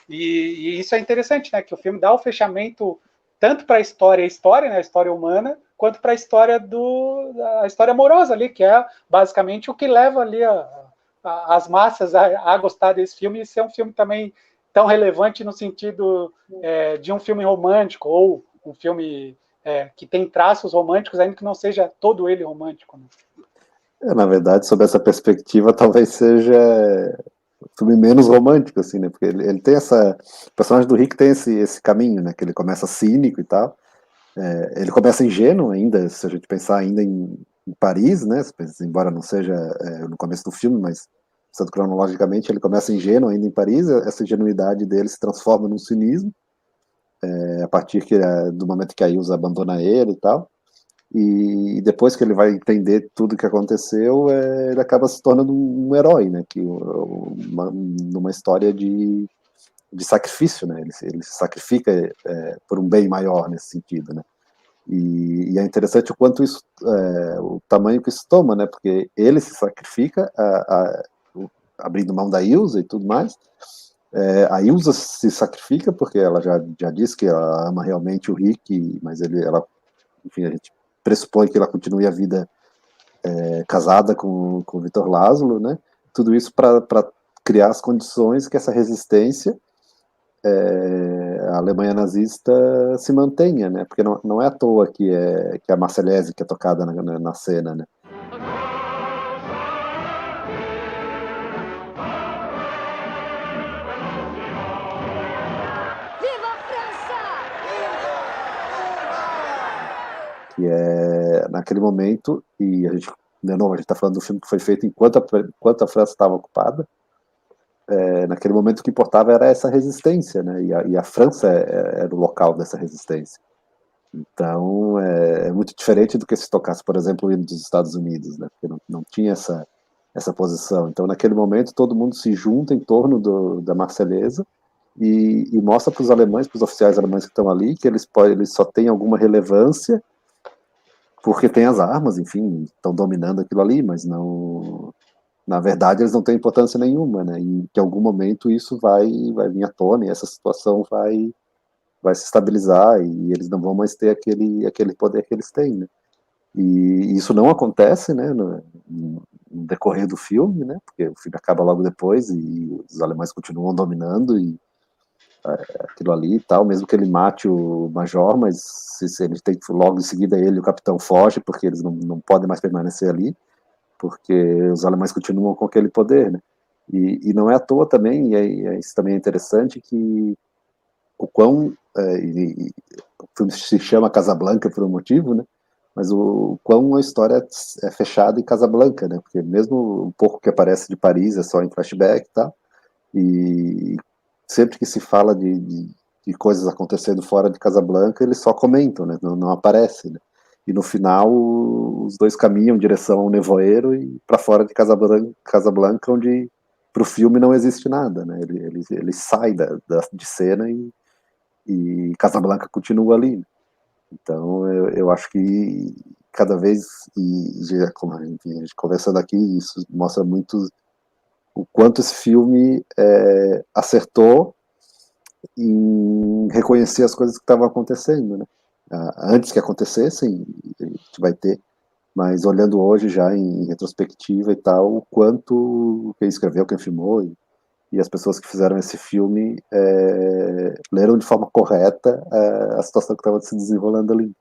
E isso é interessante, né? Que o filme dá o fechamento tanto para a história, né? A história humana, quanto para a história a história amorosa ali, que é basicamente o que leva ali as massas a gostar desse filme e ser um filme também tão relevante no sentido de um filme romântico, ou um filme que tem traços românticos, ainda que não seja todo ele romântico, né? Na verdade, sob essa perspectiva, talvez seja um filme menos romântico, assim, né? Porque ele tem essa... O personagem do Rick tem esse caminho, né? Que ele começa cínico e tal. Ele começa ingênuo ainda, se a gente pensar ainda em Paris, né? Embora não seja no começo do filme, mas pensando cronologicamente, ele começa ingênuo ainda em Paris. Essa ingenuidade dele se transforma num cinismo a partir do momento que a Ilsa abandona ele e tal. E depois que ele vai entender tudo o que aconteceu, ele acaba se tornando um herói, né? Numa história de sacrifício, né? Ele se sacrifica por um bem maior nesse sentido, né? E é interessante o quanto isso, o tamanho que isso toma, né? Porque ele se sacrifica abrindo mão da Ilsa e tudo mais. A Ilsa se sacrifica porque ela já disse que ela ama realmente o Rick, mas enfim, a gente pressupõe que ela continue a vida casada com o Victor Laszlo, né? Tudo isso para criar as condições que essa resistência a Alemanha nazista se mantenha, né? Porque não é à toa que a Marseillaise que é tocada na cena, né? Que é naquele momento, e a gente está falando do filme que foi feito enquanto a França estava ocupada. Naquele momento o que importava era essa resistência, né? E a França era o local dessa resistência. Então é muito diferente do que se tocasse, por exemplo, o hino dos Estados Unidos, né? Porque não tinha essa posição. Então naquele momento todo mundo se junta em torno da Marselhesa e mostra para os alemães, para os oficiais alemães que estão ali, que eles só têm alguma relevância porque tem as armas, enfim, estão dominando aquilo ali, mas não, na verdade eles não têm importância nenhuma, né? E que em algum momento isso vai vir à tona e essa situação vai se estabilizar e eles não vão mais ter aquele poder que eles têm, né? E isso não acontece, né, no decorrer do filme, né? Porque o filme acaba logo depois e os alemães continuam dominando e aquilo ali e tal, mesmo que ele mate o major, mas se ele tem logo em seguida ele e o capitão fogem, porque eles não podem mais permanecer ali, porque os alemães continuam com aquele poder, né? E não é à toa também, isso também é interessante, que o quão o filme se chama Casablanca por um motivo, né? Mas o quão a história é fechada em Casablanca, né? Porque mesmo um pouco que aparece de Paris é só em flashback e tal, e sempre que se fala de coisas acontecendo fora de Casablanca, eles só comentam, né? Não aparece, né? E no final os dois caminham em direção ao nevoeiro e para fora de Casablanca, onde para o filme não existe nada, né? Ele sai de cena e Casablanca continua ali. Então eu acho que cada vez, como a gente conversando aqui, isso mostra muito o quanto esse filme acertou em reconhecer as coisas que estavam acontecendo, né? Antes que acontecessem, a gente vai ter, mas olhando hoje já em retrospectiva e tal, o quanto quem escreveu, quem filmou e as pessoas que fizeram esse filme leram de forma correta a situação que estava se desenrolando ali.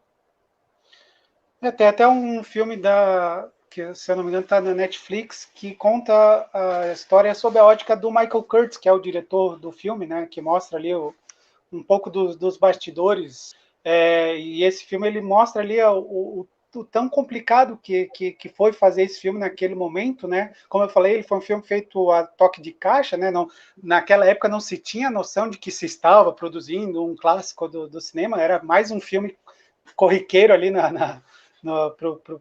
Tem até um filme que, se eu não me engano, está na Netflix, que conta a história sob a ótica do Michael Curtiz, que é o diretor do filme, né, que mostra ali um pouco dos bastidores. E esse filme ele mostra ali tão complicado que foi fazer esse filme naquele momento, né? Como eu falei, ele foi um filme feito a toque de caixa, né? Não, naquela época não se tinha noção de que se estava produzindo um clássico do cinema, era mais um filme corriqueiro ali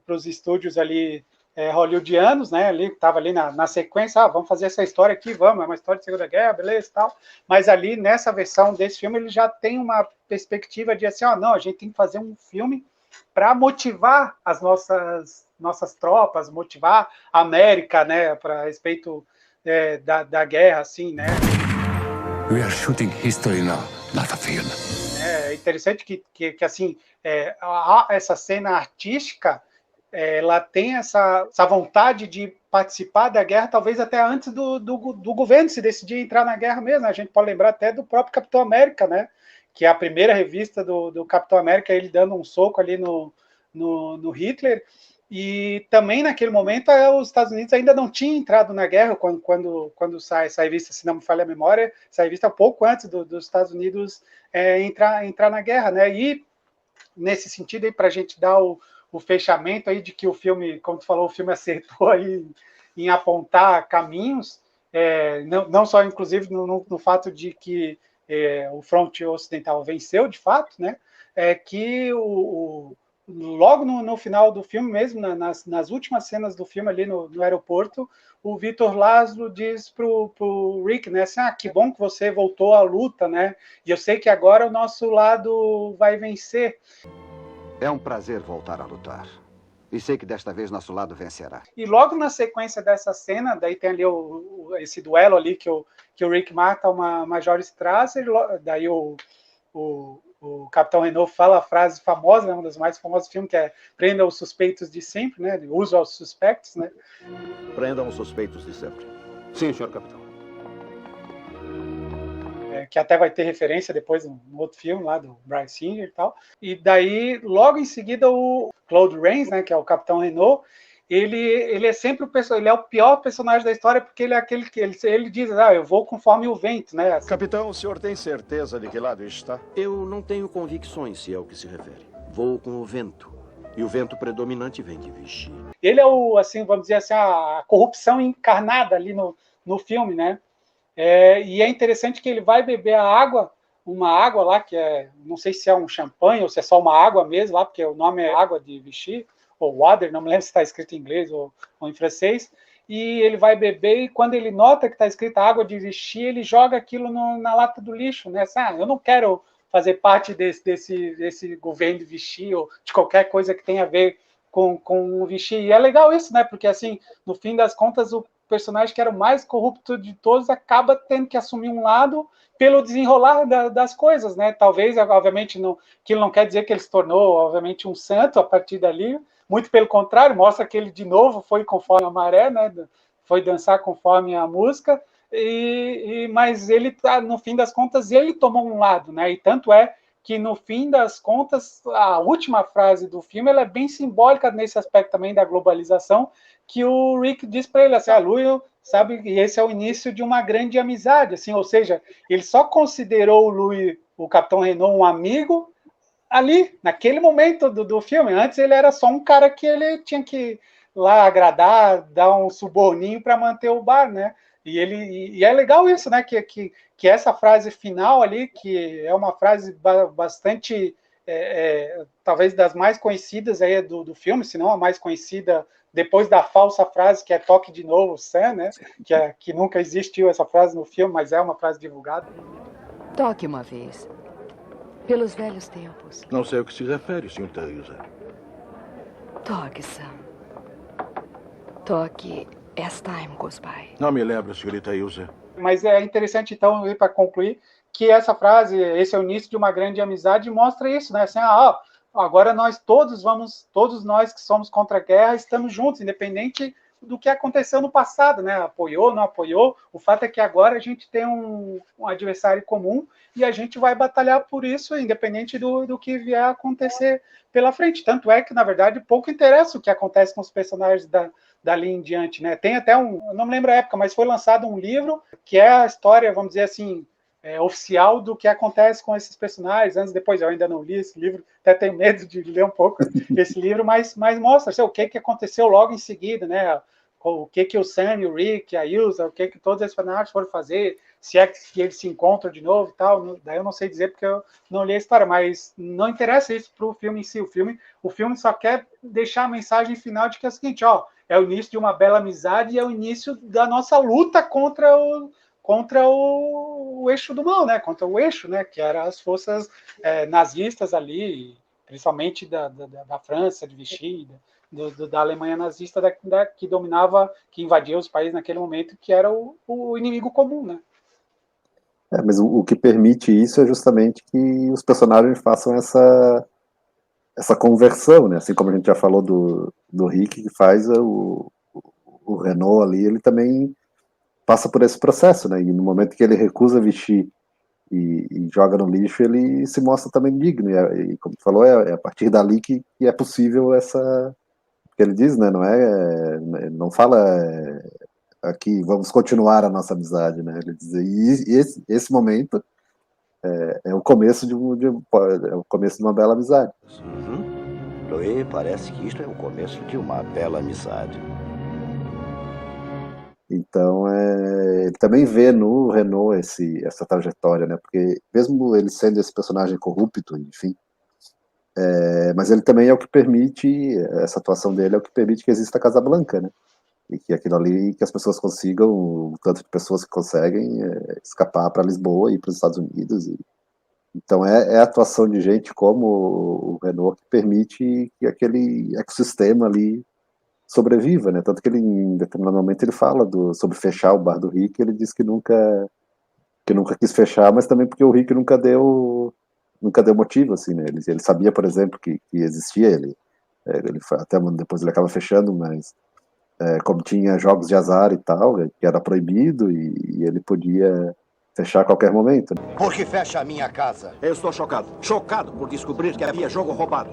para os estúdios ali hollywoodianos, né? Ali estava ali na sequência, vamos fazer essa história aqui, vamos, é uma história de Segunda Guerra, beleza, tal. Mas ali nessa versão desse filme ele já tem uma perspectiva de assim, não, a gente tem que fazer um filme para motivar as nossas tropas, motivar a América, né, para respeito da guerra, assim, né? We are shooting history now, not a film. É interessante que assim, essa cena artística, ela tem essa vontade de participar da guerra, talvez até antes do governo se decidir entrar na guerra mesmo. A gente pode lembrar até do próprio Capitão América, né? Que é a primeira revista do Capitão América, ele dando um soco ali no Hitler. E também naquele momento os Estados Unidos ainda não tinham entrado na guerra quando sai essa revista, se não me falha a memória, essa revista pouco antes dos Estados Unidos entrar na guerra, né? E nesse sentido aí, para a gente dar o fechamento aí de que o filme, como tu falou, o filme acertou aí em apontar caminhos, não só inclusive no fato de que o fronte ocidental venceu de fato, né? Que logo no final do filme mesmo, nas últimas cenas do filme ali no aeroporto, o Victor Laszlo diz pro Rick, né, assim, que bom que você voltou à luta, né, e eu sei que agora o nosso lado vai vencer. É um prazer voltar a lutar. E sei que desta vez nosso lado vencerá. E logo na sequência dessa cena, daí tem ali esse duelo ali que o Rick mata uma Major Strasser, daí o Capitão Renault fala a frase famosa, né, uma das mais famosas do filme, que é prenda os suspeitos de sempre, né, uso aos suspectos, né. Prendam os suspeitos de sempre. Sim, senhor capitão. Que até vai ter referência depois no outro filme lá do Bryan Singer e tal. E daí, logo em seguida, o Claude Rains, né, que é o Capitão Renault, ele é sempre ele é o pior personagem da história, porque ele é aquele que ele diz, eu vou conforme o vento, né? Capitão, o senhor tem certeza de que lado está? Eu não tenho convicções, se é o que se refere. Vou com o vento. E o vento predominante vem de Vichy. Ele é assim, vamos dizer assim, a corrupção encarnada ali no filme, né? E é interessante que ele vai beber uma água lá, que não sei se é um champanhe ou se é só uma água mesmo lá, porque o nome é água de Vichy, ou water, não me lembro se está escrito em inglês ou em francês, e ele vai beber, e quando ele nota que está escrito água de Vichy, ele joga aquilo na lata do lixo, né? Assim, eu não quero fazer parte desse governo de Vichy, ou de qualquer coisa que tenha a ver com o Vichy. E é legal isso, né? Porque, assim, no fim das contas, o personagem que era o mais corrupto de todos acaba tendo que assumir um lado pelo desenrolar das coisas, né? Talvez, obviamente, aquilo não quer dizer que ele se tornou, obviamente, um santo a partir dali, muito pelo contrário, mostra que ele, de novo, foi conforme a maré, né? Foi dançar conforme a música, mas ele, no fim das contas, ele tomou um lado, né? E tanto é que, no fim das contas, a última frase do filme ela é bem simbólica nesse aspecto também da globalização, que o Rick diz para ele assim, Louis, sabe, e esse é o início de uma grande amizade, assim, ou seja, ele só considerou o Louis, o Capitão Renault, um amigo ali, naquele momento do filme. Antes ele era só um cara que ele tinha que lá agradar, dar um suborninho para manter o bar, né? E é legal isso, né? Que essa frase final ali, que é uma frase bastante, talvez das mais conhecidas aí do filme, se não a mais conhecida, depois da falsa frase, que é toque de novo, Sam, né? Que nunca existiu essa frase no filme, mas é uma frase divulgada. Toque uma vez. Pelos velhos tempos. Não sei o que se refere, senhorita Ilsa. Toque, Sam. Toque as time goes by. Não me lembro, senhorita Ilsa. Mas é interessante, então, para concluir, que essa frase, esse é o início de uma grande amizade, mostra isso, né? Assim, agora todos nós que somos contra a guerra, estamos juntos, independente do que aconteceu no passado, né? Apoiou, não apoiou. O fato é que agora a gente tem um adversário comum e a gente vai batalhar por isso, independente do que vier a acontecer pela frente. Tanto é que, na verdade, pouco interessa o que acontece com os personagens dali em diante, né? Tem até eu não me lembro a época, mas foi lançado um livro que é a história, vamos dizer assim, oficial do que acontece com esses personagens. Antes, depois, eu ainda não li esse livro, até tenho medo de ler um pouco esse livro, mas mostra assim, o que aconteceu logo em seguida, né? O que o Sam, o Rick, a Ilsa, o que todos esses personagens foram fazer, se é que eles se encontram de novo e tal. Daí eu não sei dizer porque eu não li a história, mas não interessa isso para o filme em si. O filme só quer deixar a mensagem final de que é o seguinte, ó, é o início de uma bela amizade e é o início da nossa luta contra o eixo do mal, né? Contra o eixo, né? Que eram as forças nazistas ali, principalmente da França, de Vichy, da Alemanha nazista, que dominava, que invadia os países naquele momento, que era o inimigo comum, né? Mas o que permite isso é justamente que os personagens façam essa conversão, né? Assim como a gente já falou do Rick, que faz o Renault ali, ele também passa por esse processo, né? E no momento que ele recusa Vichy e joga no lixo, ele se mostra também digno. E como tu falou, é a partir dali que é possível essa... que ele diz, né? Não fala aqui, vamos continuar a nossa amizade, né? Ele diz, e esse momento é o começo de uma bela amizade. Louis, parece que isto é o começo de uma bela amizade. Então, ele também vê no Renault essa trajetória, né? Porque mesmo ele sendo esse personagem corrupto, enfim, mas ele também é o que permite, essa atuação dele é o que permite que exista a Casablanca, né? E que aquilo ali, que as pessoas consigam, o tanto de pessoas que conseguem escapar para Lisboa e para os Estados Unidos. Então é a atuação de gente como o Renault que permite que aquele ecossistema ali sobreviva, né? Tanto que ele, em determinado momento, ele fala sobre fechar o bar do Rick, ele diz que nunca quis fechar, mas também porque o Rick nunca deu motivo, assim, né? Ele sabia, por exemplo, que existia ele até depois ele acaba fechando, mas como tinha jogos de azar e tal, que era proibido e ele podia fechar a qualquer momento. Por que fecha a minha casa? Eu estou chocado. Chocado por descobrir que havia jogo roubado.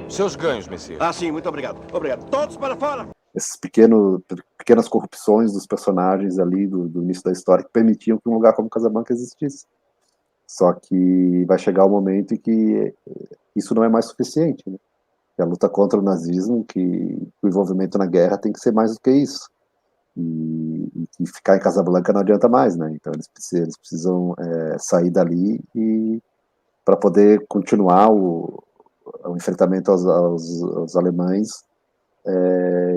Seus ganhos, Messias. Ah, sim, muito obrigado. Obrigado. Todos para fora! Essas pequenas corrupções dos personagens ali do início da história que permitiam que um lugar como Casablanca existisse. Só que vai chegar o momento em que isso não é mais suficiente, né? Que a luta contra o nazismo, que o envolvimento na guerra tem que ser mais do que isso. E ficar em Casablanca não adianta mais, né? Então eles precisam sair dali para poder continuar o enfrentamento aos alemães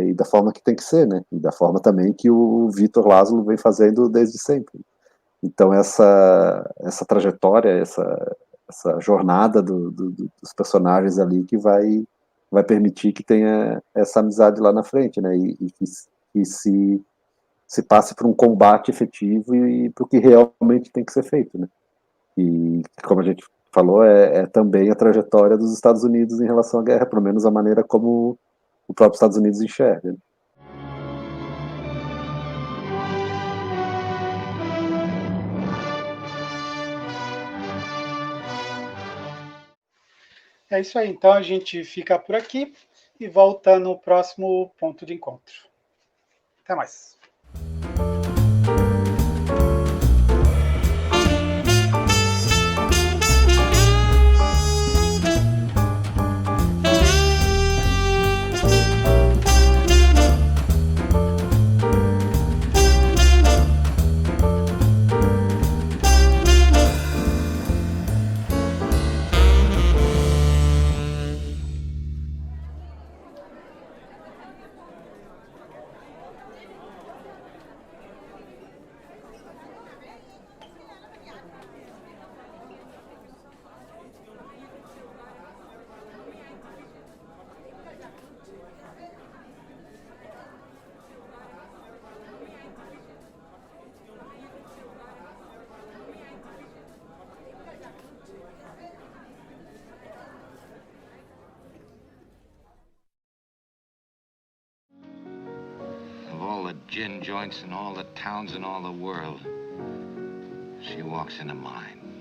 e da forma que tem que ser, né? E da forma também que o Victor Laszlo vem fazendo desde sempre. Então essa trajetória, essa jornada dos personagens ali que vai permitir que tenha essa amizade lá na frente, né? E que se passe por um combate efetivo e para o que realmente tem que ser feito, né? E como a gente falou, é também a trajetória dos Estados Unidos em relação à guerra, pelo menos a maneira como o próprio Estados Unidos enxerga, né? É isso aí, então a gente fica por aqui e volta no próximo ponto de encontro. Até mais. All the gin joints in all the towns in all the world. She walks into mine.